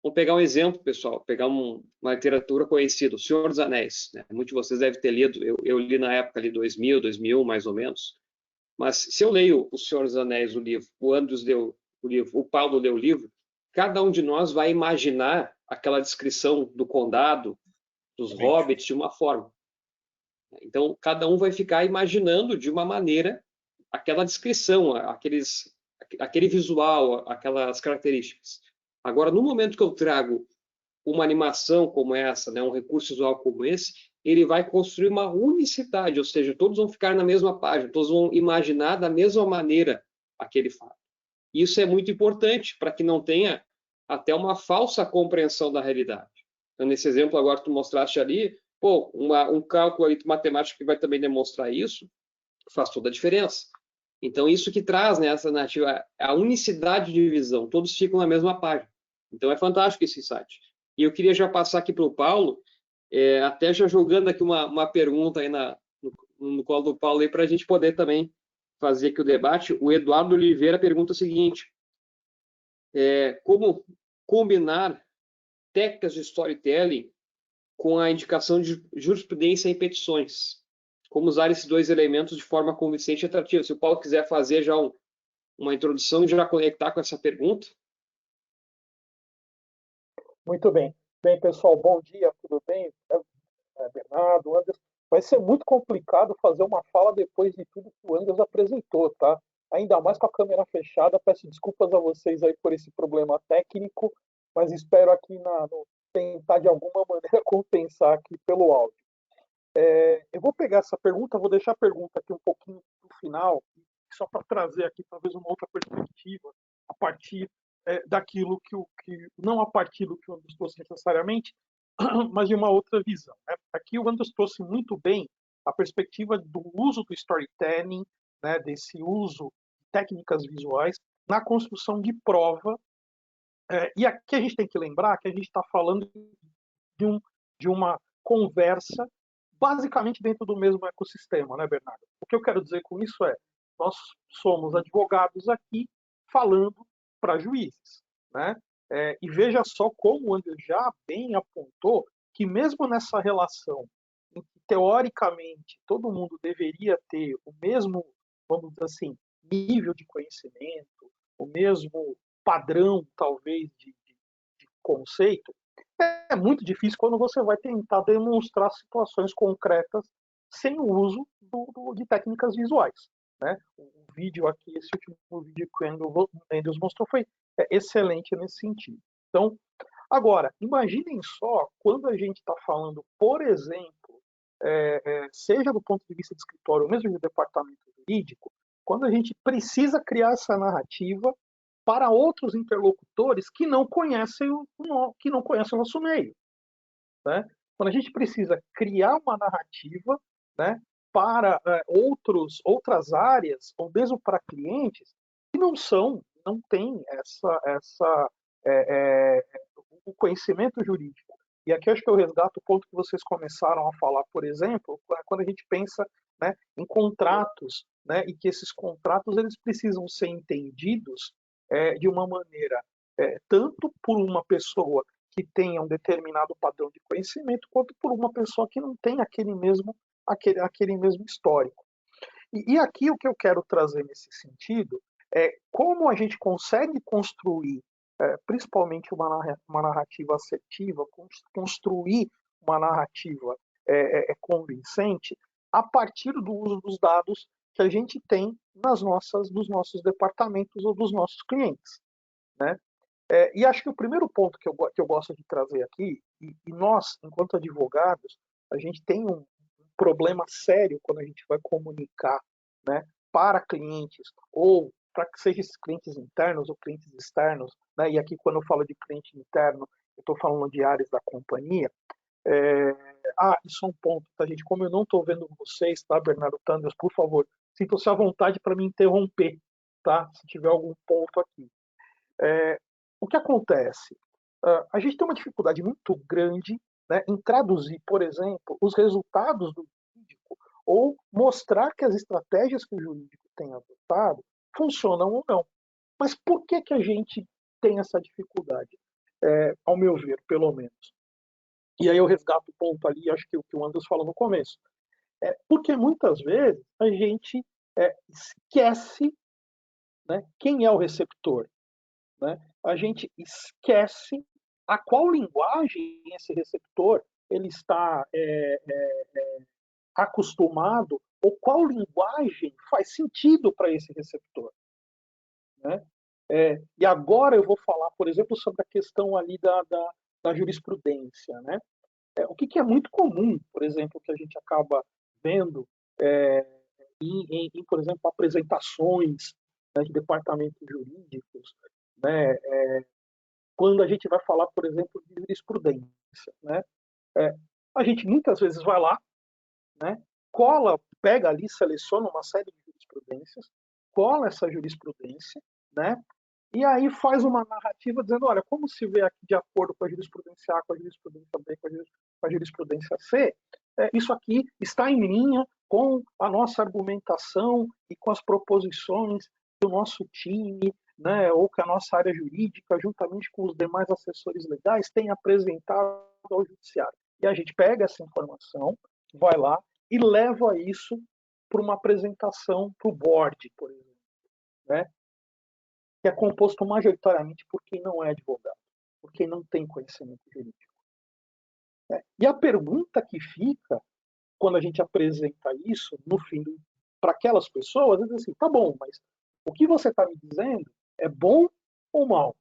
Vamos pegar um exemplo, pessoal, pegar uma literatura conhecida, O Senhor dos Anéis, né? Muitos de vocês devem ter lido, eu li na época ali 2000 mais ou menos, mas se eu leio O Senhor dos Anéis, o livro, o Andrews leu o livro, o Paulo leu o livro, cada um de nós vai imaginar aquela descrição do condado, dos hobbits, de uma forma. Então, cada um vai ficar imaginando de uma maneira aquela descrição, aquele visual, aquelas características. Agora, no momento que eu trago uma animação como essa, né, um recurso visual como esse, ele vai construir uma unicidade, ou seja, todos vão ficar na mesma página, todos vão imaginar da mesma maneira aquele fato. Isso é muito importante para que não tenha até uma falsa compreensão da realidade. Então, nesse exemplo agora que tu mostraste ali, pô, um cálculo ali matemático que vai também demonstrar isso, faz toda a diferença. Então, isso que traz, né, essa narrativa, a unicidade de visão, todos ficam na mesma página. Então, é fantástico esse insight. E eu queria já passar aqui para o Paulo, até já jogando aqui uma pergunta aí no colo do Paulo, para a gente poder também fazer aqui o debate. O Eduardo Oliveira pergunta o seguinte, como combinar técnicas de storytelling com a indicação de jurisprudência em petições? Como usar esses dois elementos de forma convincente e atrativa? Se o Paulo quiser fazer já uma introdução e já conectar com essa pergunta. Muito bem. Bem, pessoal, bom dia, tudo bem? Bernardo, Anderson. Vai ser muito complicado fazer uma fala depois de tudo que o Anderson apresentou, tá? Ainda mais com a câmera fechada. Peço desculpas a vocês aí por esse problema técnico, mas espero aqui tentar de alguma maneira compensar aqui pelo áudio. Eu vou pegar essa pergunta, vou deixar a pergunta aqui um pouquinho no final, só para trazer aqui talvez uma outra perspectiva a partir daquilo que não a partir do que o Anderson trouxe necessariamente, mas de uma outra visão, né? Aqui o Anderson trouxe muito bem a perspectiva do uso do storytelling, né, desse uso de técnicas visuais na construção de prova. E aqui a gente tem que lembrar que a gente está falando de uma conversa basicamente dentro do mesmo ecossistema, né, Bernardo? O que eu quero dizer com isso nós somos advogados aqui falando para juízes, né? E veja só como o André já bem apontou que mesmo nessa relação em que, teoricamente, todo mundo deveria ter o mesmo, vamos dizer assim, nível de conhecimento, o mesmo padrão, talvez, de conceito, é muito difícil quando você vai tentar demonstrar situações concretas sem o uso de técnicas visuais, né? O vídeo aqui, esse último vídeo que o Andrews mostrou foi excelente nesse sentido. Então, agora, imaginem só quando a gente está falando, por exemplo, seja do ponto de vista de escritório ou mesmo de departamento jurídico, quando a gente precisa criar essa narrativa para outros interlocutores que não conhecem o nosso meio, né? Quando a gente precisa criar uma narrativa, né, para outras áreas, ou mesmo para clientes que não têm o conhecimento jurídico. E aqui acho que eu resgato o ponto que vocês começaram a falar, por exemplo, quando a gente pensa, né, em contratos, né, e que esses contratos eles precisam ser entendidos de uma maneira tanto por uma pessoa que tenha um determinado padrão de conhecimento, quanto por uma pessoa que não tem aquele mesmo histórico. E aqui o que eu quero trazer nesse sentido é como a gente consegue construir, principalmente uma narrativa assertiva, construir uma narrativa convincente a partir do uso dos dados que a gente tem dos nossos departamentos ou dos nossos clientes, né? E acho que o primeiro ponto que eu gosto de trazer aqui, e nós, enquanto advogados, a gente tem um problema sério quando a gente vai comunicar, né, para clientes, ou para que sejam clientes internos ou clientes externos, né, e aqui quando eu falo de cliente interno, eu estou falando de áreas da companhia. Isso é um ponto, tá, gente? Como eu não estou vendo vocês, tá, Bernardo Tanders, por favor, sintam-se à vontade para me interromper, tá, se tiver algum ponto aqui. O que acontece? A gente tem uma dificuldade muito grande, né, em traduzir, por exemplo, os resultados do jurídico ou mostrar que as estratégias que o jurídico tem adotado funcionam ou não. Mas por que a gente tem essa dificuldade? Ao meu ver, pelo menos. E aí eu resgato o ponto ali, acho que o que o Anderson falou no começo. Porque muitas vezes a gente esquece, né, quem é o receptor. Né? A gente esquece a qual linguagem esse receptor ele está acostumado, ou qual linguagem faz sentido para esse receptor. Né? E agora eu vou falar, por exemplo, sobre a questão ali da jurisprudência. Né? O que é muito comum, por exemplo, que a gente acaba vendo em por exemplo, apresentações, né, de departamentos jurídicos, né, quando a gente vai falar, por exemplo, de jurisprudência. Né? A gente muitas vezes vai lá, né, pega ali, seleciona uma série de jurisprudências, cola essa jurisprudência, né, e aí faz uma narrativa dizendo, olha, como se vê aqui de acordo com a jurisprudência A, com a jurisprudência B, com a jurisprudência C, isso aqui está em linha com a nossa argumentação e com as proposições do nosso time, né, ou que a nossa área jurídica, juntamente com os demais assessores legais, tem apresentado ao judiciário. E a gente pega essa informação, vai lá e leva isso para uma apresentação para o board, por exemplo, né, que é composto majoritariamente por quem não é advogado, por quem não tem conhecimento jurídico. E a pergunta que fica quando a gente apresenta isso, no fim, para aquelas pessoas, é assim, tá bom, mas o que você está me dizendo é bom ou mal?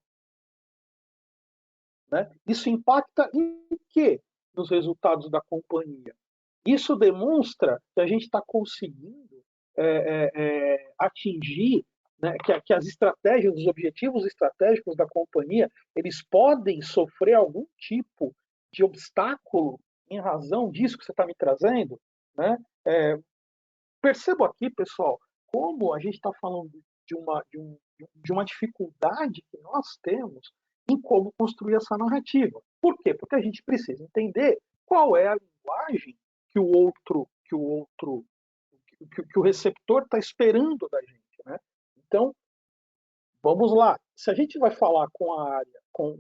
Né? Isso impacta em quê? Nos resultados da companhia. Isso demonstra que a gente está conseguindo atingir, né, que as estratégias, os objetivos estratégicos da companhia, eles podem sofrer algum tipo de obstáculo em razão disso que você está me trazendo. Né? Percebo aqui, pessoal, como a gente está falando de uma dificuldade que nós temos em como construir essa narrativa. Por quê? Porque a gente precisa entender qual é a linguagem que o receptor está esperando da gente. Né? Então, vamos lá. Se a gente vai falar com a área, com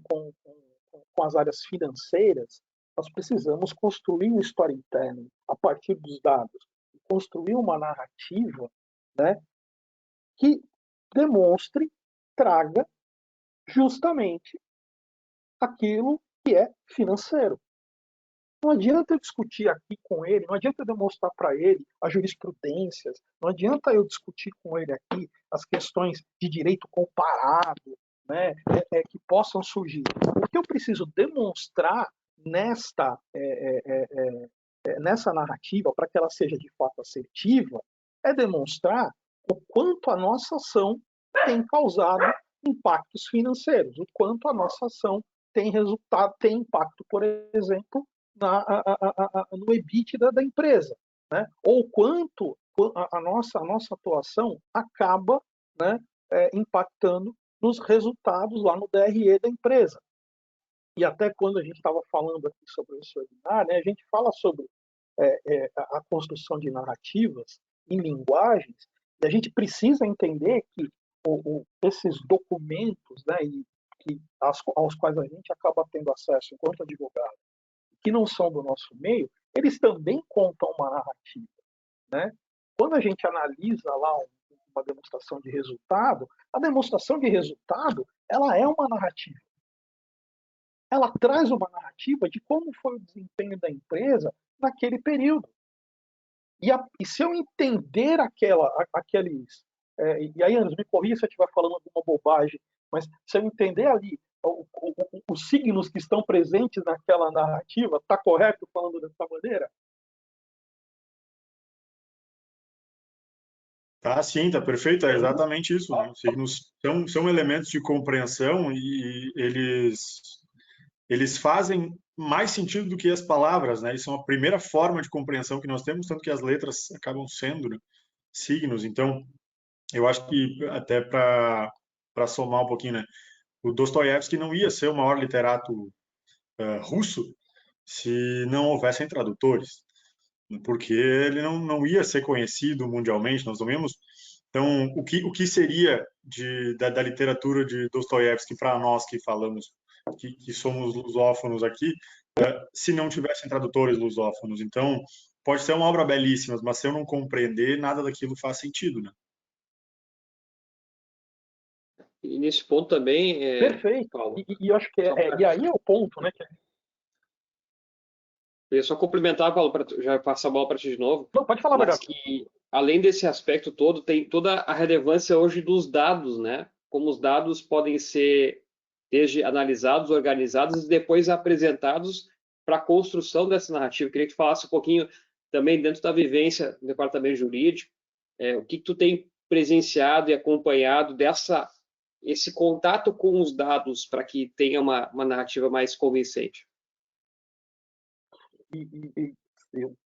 as áreas financeiras, nós precisamos construir um storytelling a partir dos dados, construir uma narrativa, né, que demonstre, traga justamente aquilo que é financeiro. Não adianta eu discutir aqui com ele, não adianta eu demonstrar para ele as jurisprudências, não adianta eu discutir com ele aqui as questões de direito comparado, né, que possam surgir. O que eu preciso demonstrar nessa narrativa, para que ela seja de fato assertiva, é demonstrar o quanto a nossa ação tem causado impactos financeiros, o quanto a nossa ação tem resultado, tem impacto, por exemplo, no EBITDA da empresa, né? Ou quanto a nossa atuação acaba, né, impactando nos resultados lá no DRE da empresa. E até quando a gente estava falando aqui sobre esse webinar, né, a gente fala sobre a construção de narrativas em linguagens, e a gente precisa entender que esses documentos, né, aos quais a gente acaba tendo acesso enquanto advogado, que não são do nosso meio, eles também contam uma narrativa, né? Quando a gente analisa lá uma demonstração de resultado, a demonstração de resultado, ela é uma narrativa. Ela traz uma narrativa de como foi o desempenho da empresa naquele período. E se eu entender aqueles... e aí, Anderson, me corrija se eu estiver falando alguma bobagem, mas se eu entender ali os signos que estão presentes naquela narrativa, está correto falando dessa maneira? Tá, sim, tá perfeito, é exatamente isso, né? Os signos são elementos de compreensão e eles fazem mais sentido do que as palavras, né? Isso é uma primeira forma de compreensão que nós temos, tanto que as letras acabam sendo, né, signos. Então, eu acho que até para somar um pouquinho, né? O Dostoiévski não ia ser o maior literato russo se não houvessem tradutores, porque ele não ia ser conhecido mundialmente. Nós não vemos. Então, o que seria da literatura de Dostoiévski para nós que falamos, que somos lusófonos aqui, se não tivessem tradutores lusófonos? Então, pode ser uma obra belíssima, mas se eu não compreender, nada daquilo faz sentido, né? E nesse ponto também, Perfeito. Paulo, E eu acho que e aí é o ponto, né? eu ia só complementar, Paulo, para já passar a bola para ti de novo, Não, pode falar, mas Bernardo. que além desse aspecto todo, tem toda a relevância hoje dos dados, né? Como os dados podem ser desde analisados, organizados e depois apresentados para a construção dessa narrativa. Eu queria que tu falasse um pouquinho também dentro da vivência do departamento jurídico, o que tu tem presenciado e acompanhado esse contato com os dados para que tenha uma narrativa mais convincente.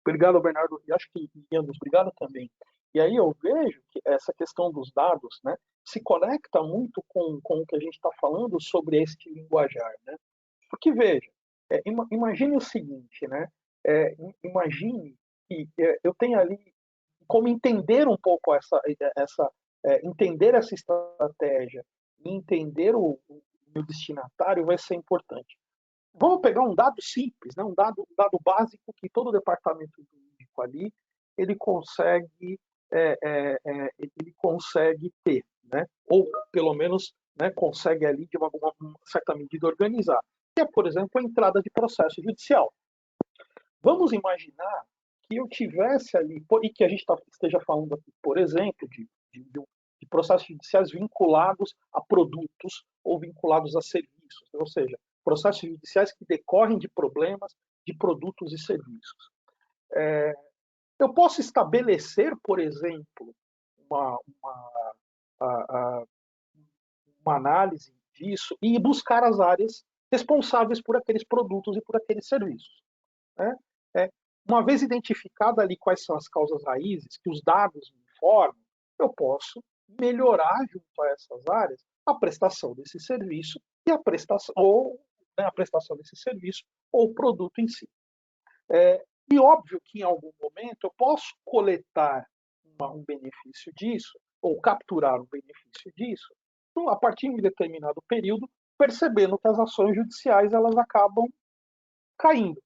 Obrigado, Bernardo. E acho que, Anderson, obrigado também. E aí eu vejo que essa questão dos dados, né, se conecta muito com o que a gente está falando sobre este linguajar, né? Porque, veja, imagine o seguinte, né? Imagine que eu tenho ali como entender um pouco entender essa estratégia e entender o meu destinatário vai ser importante. Vamos pegar um dado simples, né? um dado básico que todo departamento jurídico ali ele consegue ter, né? Ou pelo menos, né, consegue ali de uma certa medida organizar. Que é, por exemplo, a entrada de processo judicial. Vamos imaginar que eu tivesse ali, e que a gente esteja falando aqui, por exemplo, de processos judiciais vinculados a produtos ou vinculados a serviços, ou seja, processos judiciais que decorrem de problemas de produtos e serviços. Eu posso estabelecer, por exemplo, uma análise disso e buscar as áreas responsáveis por aqueles produtos e por aqueles serviços. Né? Uma vez identificada ali quais são as causas raízes que os dados me informam, eu posso melhorar junto a essas áreas a prestação desse serviço e a prestação desse serviço ou o produto em si. E óbvio que em algum momento eu posso coletar um benefício disso ou capturar um benefício disso a partir de um determinado período, percebendo que as ações judiciais elas acabam caindo.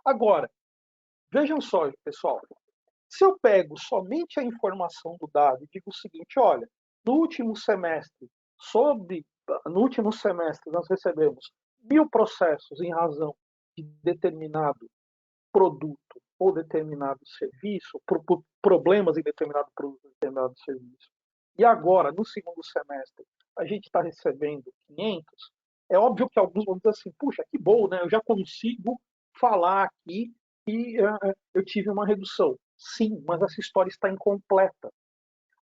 Agora, vejam só, pessoal, se eu pego somente a informação do dado e digo o seguinte, olha, no último semestre nós recebemos 1000 processos em razão de determinado produto ou determinado serviço, problemas em determinado produto ou determinado serviço. E agora, no segundo semestre, a gente está recebendo 500, é óbvio que alguns vão dizer assim, puxa, que bom, né? Eu já consigo falar aqui que eu tive uma redução. Sim, mas essa história está incompleta.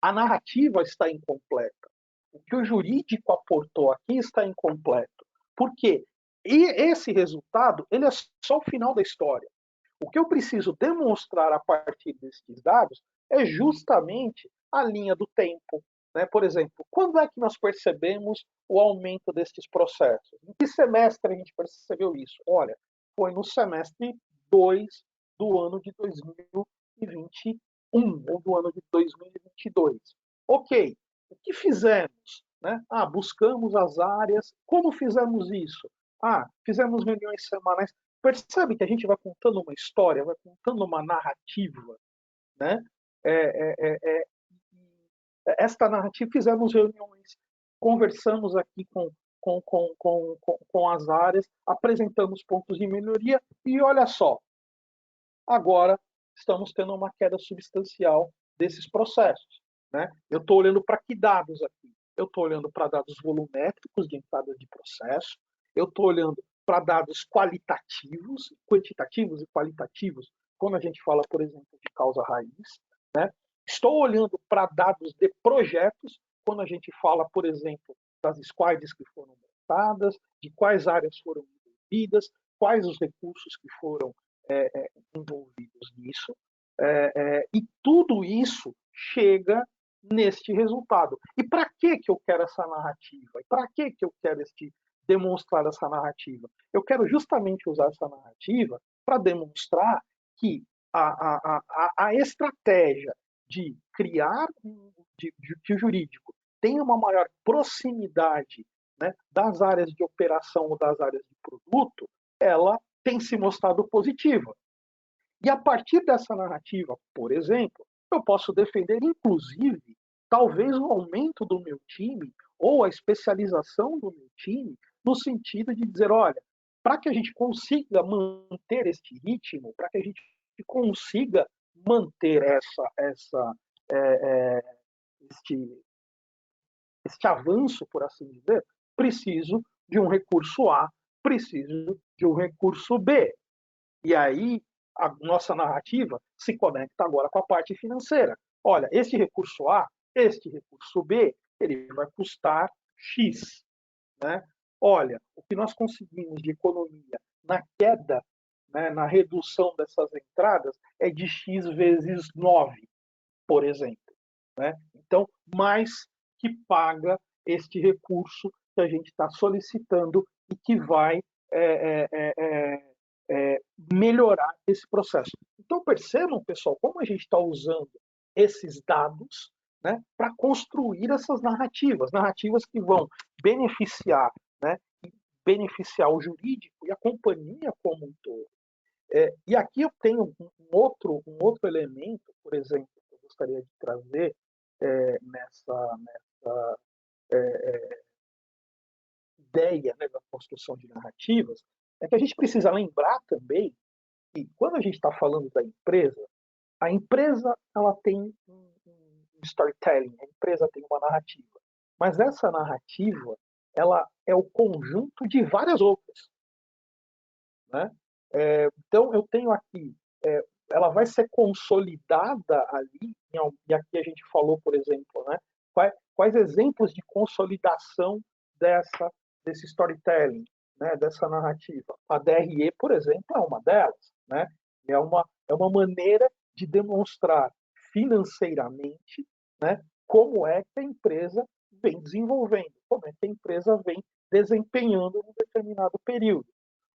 A narrativa está incompleta. o que o jurídico aportou aqui está incompleto. Por quê? E esse resultado, ele é só o final da história. O que eu preciso demonstrar a partir desses dados é justamente a linha do tempo. Né? Por exemplo, quando é que nós percebemos o aumento destes processos? Em que semestre a gente percebeu isso? Olha, foi no semestre 2 do ano de 2021 ou do ano de 2022. Ok, o que fizemos? Né? Buscamos as áreas. Como fizemos isso? Fizemos reuniões semanais. Percebe que a gente vai contando uma história, vai contando uma narrativa, né? Esta narrativa, fizemos reuniões, conversamos aqui com as áreas, apresentamos pontos de melhoria e olha só, agora estamos tendo uma queda substancial desses processos. Né? Eu estou olhando para que dados aqui? Eu estou olhando para dados volumétricos de entrada de processo, eu estou olhando para dados qualitativos, quantitativos e qualitativos, quando a gente fala, por exemplo, de causa raiz. Né? Estou olhando para dados de projetos, quando a gente fala, por exemplo, das squads que foram montadas, de quais áreas foram envolvidas, quais os recursos que foram envolvidos nisso. E tudo isso chega neste resultado. E para que eu quero essa narrativa? E para que eu quero demonstrar essa narrativa? Eu quero justamente usar essa narrativa para demonstrar que a estratégia de criar que o jurídico tenha uma maior proximidade, né, das áreas de operação ou das áreas de produto, ela tem se mostrado positiva. E a partir dessa narrativa, por exemplo, eu posso defender, inclusive, talvez o aumento do meu time ou a especialização do meu time, no sentido de dizer, olha, para que a gente consiga manter este ritmo, para que a gente consiga manter este avanço, por assim dizer, preciso de um recurso A, preciso de um recurso B. E aí a nossa narrativa se conecta agora com a parte financeira. Olha, este recurso A, este recurso B, ele vai custar X. Né? Olha, o que nós conseguimos de economia na queda, né, na redução dessas entradas, é de X vezes 9, por exemplo. Né? Então, mais que paga este recurso que a gente está solicitando e que vai melhorar esse processo. Então, percebam, pessoal, como a gente está usando esses dados, né, para construir essas narrativas que vão beneficiar, né, beneficiar o jurídico e a companhia como um todo. E aqui eu tenho um outro elemento, por exemplo, que eu gostaria de trazer nessa ideia, né, da construção de narrativas, é que a gente precisa lembrar também que quando a gente está falando da empresa, a empresa ela tem um storytelling, a empresa tem uma narrativa, mas essa narrativa ela é o conjunto de várias outras. Né? Então eu tenho aqui, ela vai ser consolidada ali, e aqui a gente falou, por exemplo, né, quais exemplos de consolidação desse storytelling, né, dessa narrativa. A DRE, por exemplo, é uma delas. Né? É uma maneira de demonstrar financeiramente, né, como é que a empresa vem desenvolvendo, como é que a empresa vem desempenhando em um determinado período.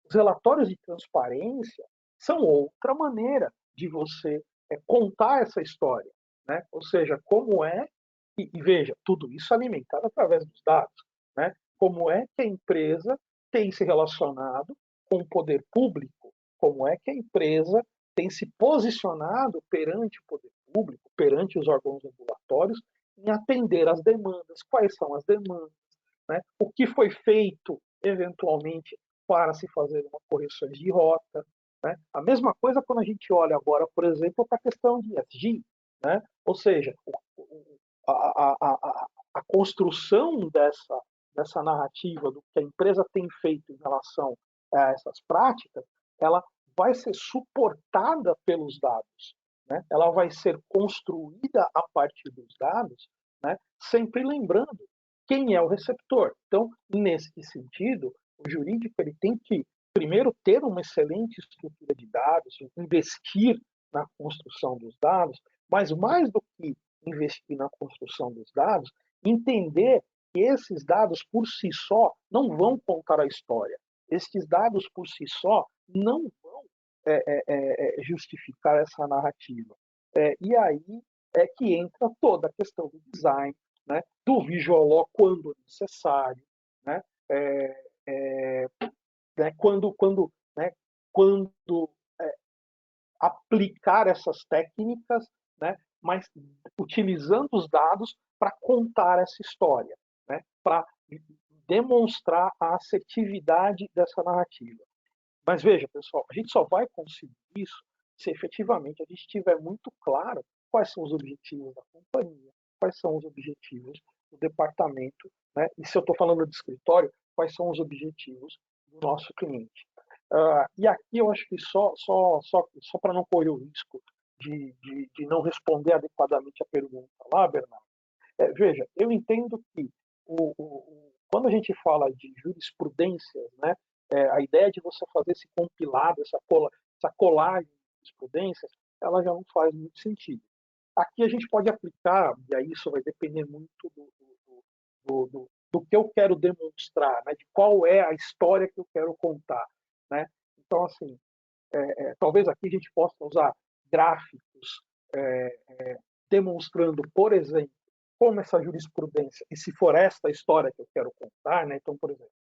Os relatórios de transparência são outra maneira de você contar essa história. Né? Ou seja, como é, e veja, tudo isso alimentado através dos dados. Né? Como é que a empresa tem se relacionado com o poder público, como é que a empresa tem se posicionado perante o poder público, perante os órgãos regulatórios, em atender às demandas, quais são as demandas, né? O que foi feito, eventualmente, para se fazer uma correção de rota. Né? A mesma coisa quando a gente olha agora, por exemplo, para a questão de ESG. Né? Ou seja, a construção dessa narrativa do que a empresa tem feito em relação a essas práticas, ela vai ser suportada pelos dados. Né? Ela vai ser construída a partir dos dados, né? Sempre lembrando quem é o receptor. Então, nesse sentido, o jurídico ele tem que, primeiro, ter uma excelente estrutura de dados, investir na construção dos dados, mas mais do que investir na construção dos dados, entender que esses dados por si só não vão contar a história. Esses dados por si só não vão justificar essa narrativa. E aí é que entra toda a questão do design, né, do visual law quando necessário, né, quando aplicar essas técnicas, né, mas utilizando os dados para contar essa história, né, para demonstrar a assertividade dessa narrativa. Mas veja, pessoal, a gente só vai conseguir isso se efetivamente a gente tiver muito claro quais são os objetivos da companhia, quais são os objetivos do departamento, né? E se eu estou falando de escritório, quais são os objetivos do nosso cliente. E aqui eu acho que só para não correr o risco de não responder adequadamente a pergunta lá, Bernardo, veja, eu entendo que quando a gente fala de jurisprudências, né, a ideia de você fazer esse compilado, essa colagem de jurisprudências, ela já não faz muito sentido. Aqui a gente pode aplicar, e aí isso vai depender muito do que eu quero demonstrar, né, de qual é a história que eu quero contar, né? Então, assim, talvez aqui a gente possa usar gráficos demonstrando, por exemplo, como essa jurisprudência, e se for esta a história que eu quero contar, né? Então, por exemplo,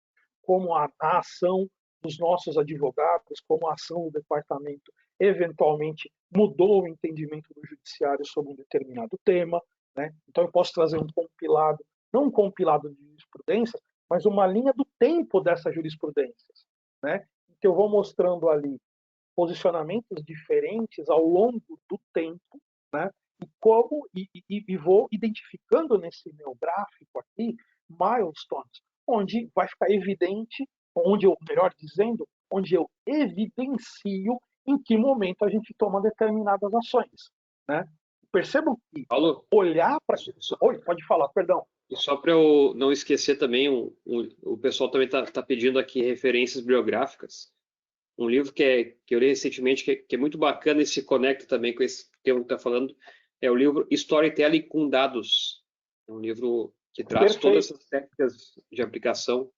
como a ação dos nossos advogados, como a ação do departamento eventualmente mudou o entendimento do judiciário sobre um determinado tema, né? Então eu posso trazer um compilado, não um compilado de jurisprudências, mas uma linha do tempo dessas jurisprudências, né? Que eu vou mostrando ali posicionamentos diferentes ao longo do tempo, né? E vou identificando nesse meu gráfico aqui milestones, onde vai ficar evidente, melhor dizendo, onde eu evidencio em que momento a gente toma determinadas ações, né? Percebam que Paulo, olhar para... Oi, pode falar, perdão. E só para eu não esquecer também, o pessoal também está pedindo aqui referências bibliográficas. Um livro que eu li recentemente, que é muito bacana e se conecta também com esse tema que está falando, é o livro Storytelling com Dados. É um livro que traz Perfeito. todas essas técnicas de aplicação.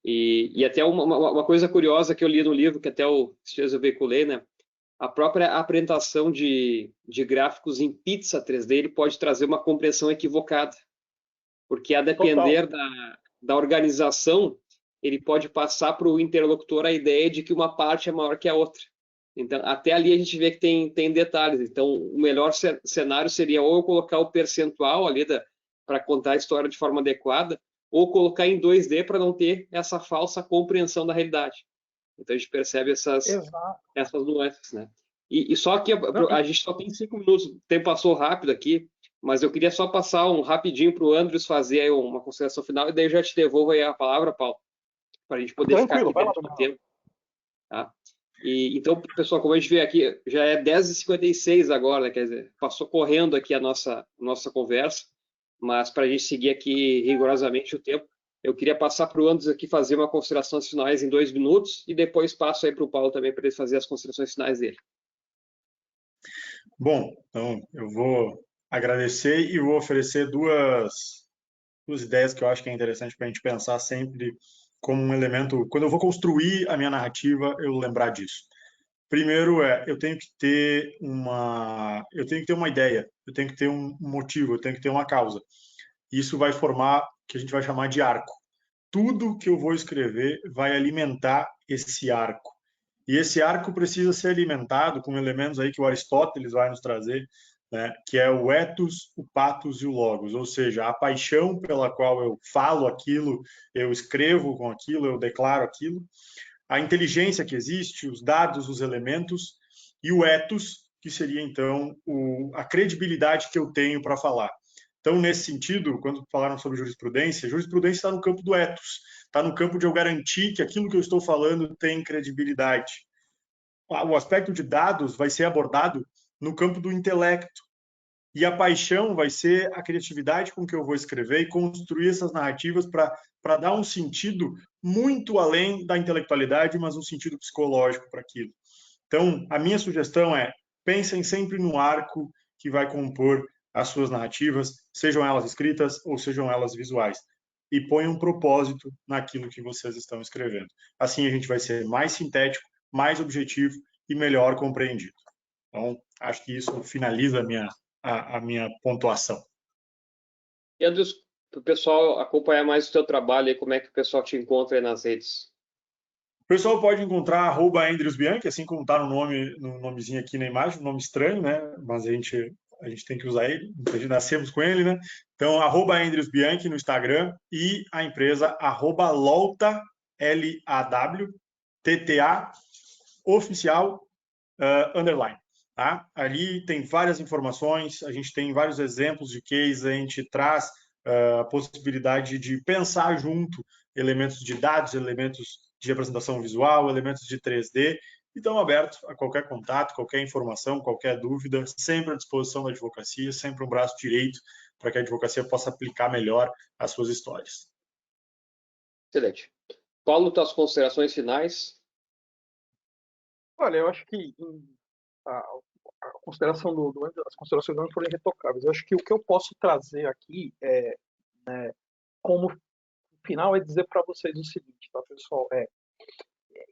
E até uma coisa curiosa que eu li no livro, que até eu veiculei, né? A própria apresentação de gráficos em pizza 3D ele pode trazer uma compreensão equivocada. Porque a depender da organização, ele pode passar para o interlocutor a ideia de que uma parte é maior que a outra. Então, até ali a gente vê que tem detalhes. Então, o melhor cenário seria ou eu colocar o percentual ali para contar a história de forma adequada, ou colocar em 2D para não ter essa falsa compreensão da realidade. Então, a gente percebe essas nuances, né? E só que a gente só tem 5 minutos, o tempo passou rápido aqui, mas eu queria só passar rapidinho para o Andrews fazer aí uma consideração final, e daí eu já te devolvo aí a palavra, Paulo, para a gente poder ficar aqui dentro do tempo. Tá? Então, pessoal, como a gente vê aqui, já é 10h56 agora, né? Quer dizer, passou correndo aqui a nossa conversa, mas para a gente seguir aqui rigorosamente o tempo, eu queria passar para o Andrews aqui fazer uma considerações finais em 2 minutos, e depois passo aí para o Paulo também para ele fazer as considerações finais dele. Bom, então eu vou agradecer e vou oferecer duas ideias que eu acho que é interessante para a gente pensar sempre como um elemento, quando eu vou construir a minha narrativa, eu lembrar disso. Primeiro eu tenho que ter uma ideia, eu tenho que ter um motivo, eu tenho que ter uma causa. Isso vai formar o que a gente vai chamar de arco. Tudo que eu vou escrever vai alimentar esse arco. E esse arco precisa ser alimentado com elementos aí que o Aristóteles vai nos trazer, né, que é o ethos, o pathos e o logos, ou seja, a paixão pela qual eu falo aquilo, eu escrevo com aquilo, eu declaro aquilo, a inteligência que existe, os dados, os elementos, e o ethos, que seria então a credibilidade que eu tenho para falar. Então, nesse sentido, quando falaram sobre jurisprudência está no campo do ethos, está no campo de eu garantir que aquilo que eu estou falando tem credibilidade. O aspecto de dados vai ser abordado no campo do intelecto, E a paixão vai ser a criatividade com que eu vou escrever e construir essas narrativas para dar um sentido muito além da intelectualidade, mas um sentido psicológico para aquilo. Então, a minha sugestão é: pensem sempre no arco que vai compor as suas narrativas, sejam elas escritas ou sejam elas visuais, e ponham um propósito naquilo que vocês estão escrevendo. Assim a gente vai ser mais sintético, mais objetivo e melhor compreendido. Então, acho que isso finaliza a minha pontuação. E, Andrews, para o pessoal acompanhar mais o teu trabalho, como é que o pessoal te encontra aí nas redes? O pessoal pode encontrar @AndrewsBianchi, assim como está no nomezinho aqui na imagem, um nome estranho, né? Mas a gente tem que usar ele, nascemos com ele, né? Então, @AndrewsBianchi no Instagram e a empresa @Lawta, LAWTTA, oficial, underline. Tá? Ali tem várias informações, a gente tem vários exemplos de case, a gente traz a possibilidade de pensar junto elementos de dados, elementos de representação visual, elementos de 3D, e estão abertos a qualquer contato, qualquer informação, qualquer dúvida, sempre à disposição da advocacia, sempre um braço direito para que a advocacia possa aplicar melhor as suas histórias. Excelente. Paulo, tuas considerações finais? Olha, eu acho que a consideração as considerações do Andrew foram irretocáveis. Eu acho que o que eu posso trazer aqui como final é dizer para vocês o seguinte, tá, pessoal?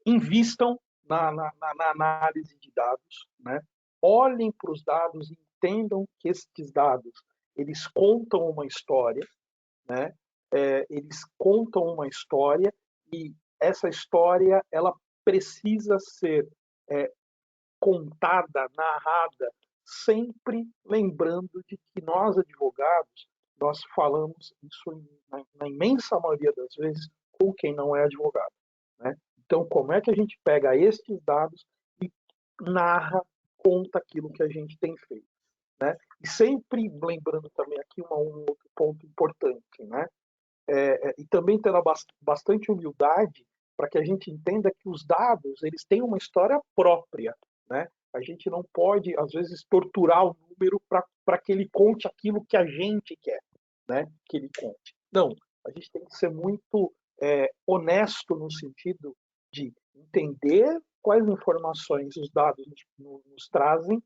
Invistam na análise de dados, né? Olhem para os dados e entendam que esses dados eles contam uma história, né? Eles contam uma história e essa história ela precisa ser contada, narrada, sempre lembrando de que nós advogados nós falamos isso na imensa maioria das vezes com quem não é advogado, né? Então, como é que a gente pega estes dados e narra, conta aquilo que a gente tem feito, né? E sempre lembrando também aqui um outro ponto importante, né? E também tendo bastante humildade para que a gente entenda que os dados eles têm uma história própria, né? A gente não pode, às vezes, torturar o número para que ele conte aquilo que a gente quer, né? Que ele conte. Não, a gente tem que ser muito honesto no sentido de entender quais informações os dados nos trazem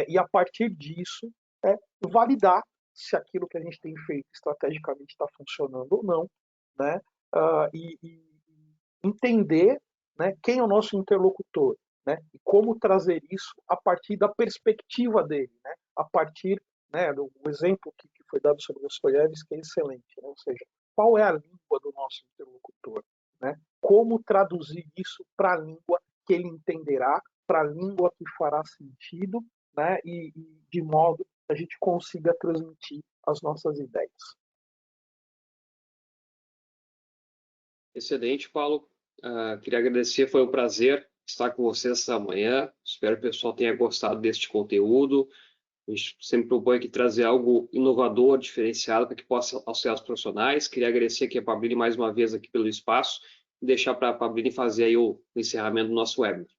e, a partir disso, validar se aquilo que a gente tem feito estrategicamente está funcionando ou não, né? E entender, né, quem é o nosso interlocutor, né? E como trazer isso a partir da perspectiva dele, né? A partir, né, do exemplo que foi dado sobre Dostoiévski, que é excelente, né? Ou seja, qual é a língua do nosso interlocutor, né? Como traduzir isso para a língua que ele entenderá, para a língua que fará sentido, né? E de modo que a gente consiga transmitir as nossas ideias. Excelente, Paulo. Queria agradecer, foi um prazer estar com vocês essa manhã. Espero que o pessoal tenha gostado deste conteúdo. A gente sempre propõe aqui trazer algo inovador, diferenciado, para que possa auxiliar os profissionais. Queria agradecer aqui a Pabline mais uma vez aqui pelo espaço e deixar para a Pabline fazer aí o encerramento do nosso webinar.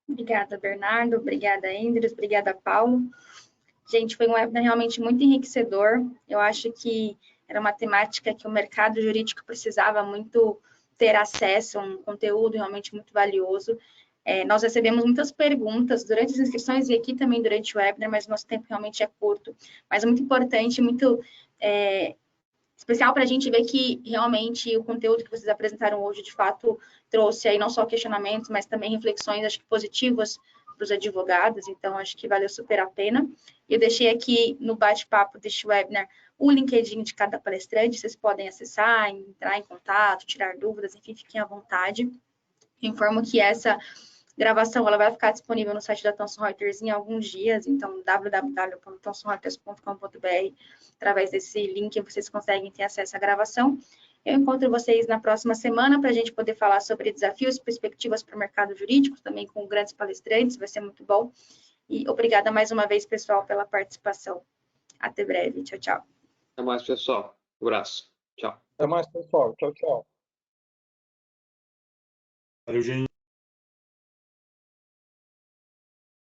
Obrigada, Bernardo. Obrigada, Andrews. Obrigada, Paulo. Gente, foi um webinar realmente muito enriquecedor. Eu acho que era uma temática que o mercado jurídico precisava muito ter acesso, um conteúdo realmente muito valioso. Nós recebemos muitas perguntas durante as inscrições e aqui também durante o webinar, mas o nosso tempo realmente é curto. Mas é muito importante, muito especial para a gente ver que realmente o conteúdo que vocês apresentaram hoje, de fato, trouxe aí não só questionamentos, mas também reflexões, acho que positivas para os advogados, então acho que valeu super a pena. Eu deixei aqui no bate-papo deste webinar o LinkedIn de cada palestrante, vocês podem acessar, entrar em contato, tirar dúvidas, enfim, fiquem à vontade. Eu informo que essa gravação ela vai ficar disponível no site da Thomson Reuters em alguns dias, então www.thomsonreuters.com.br, através desse link vocês conseguem ter acesso à gravação. Eu encontro vocês na próxima semana para a gente poder falar sobre desafios, perspectivas para o mercado jurídico, também com grandes palestrantes, vai ser muito bom. E obrigada mais uma vez, pessoal, pela participação. Até breve. Tchau, tchau. Até mais, pessoal. Um abraço. Tchau. Até mais, pessoal. Tchau, tchau. Valeu, gente.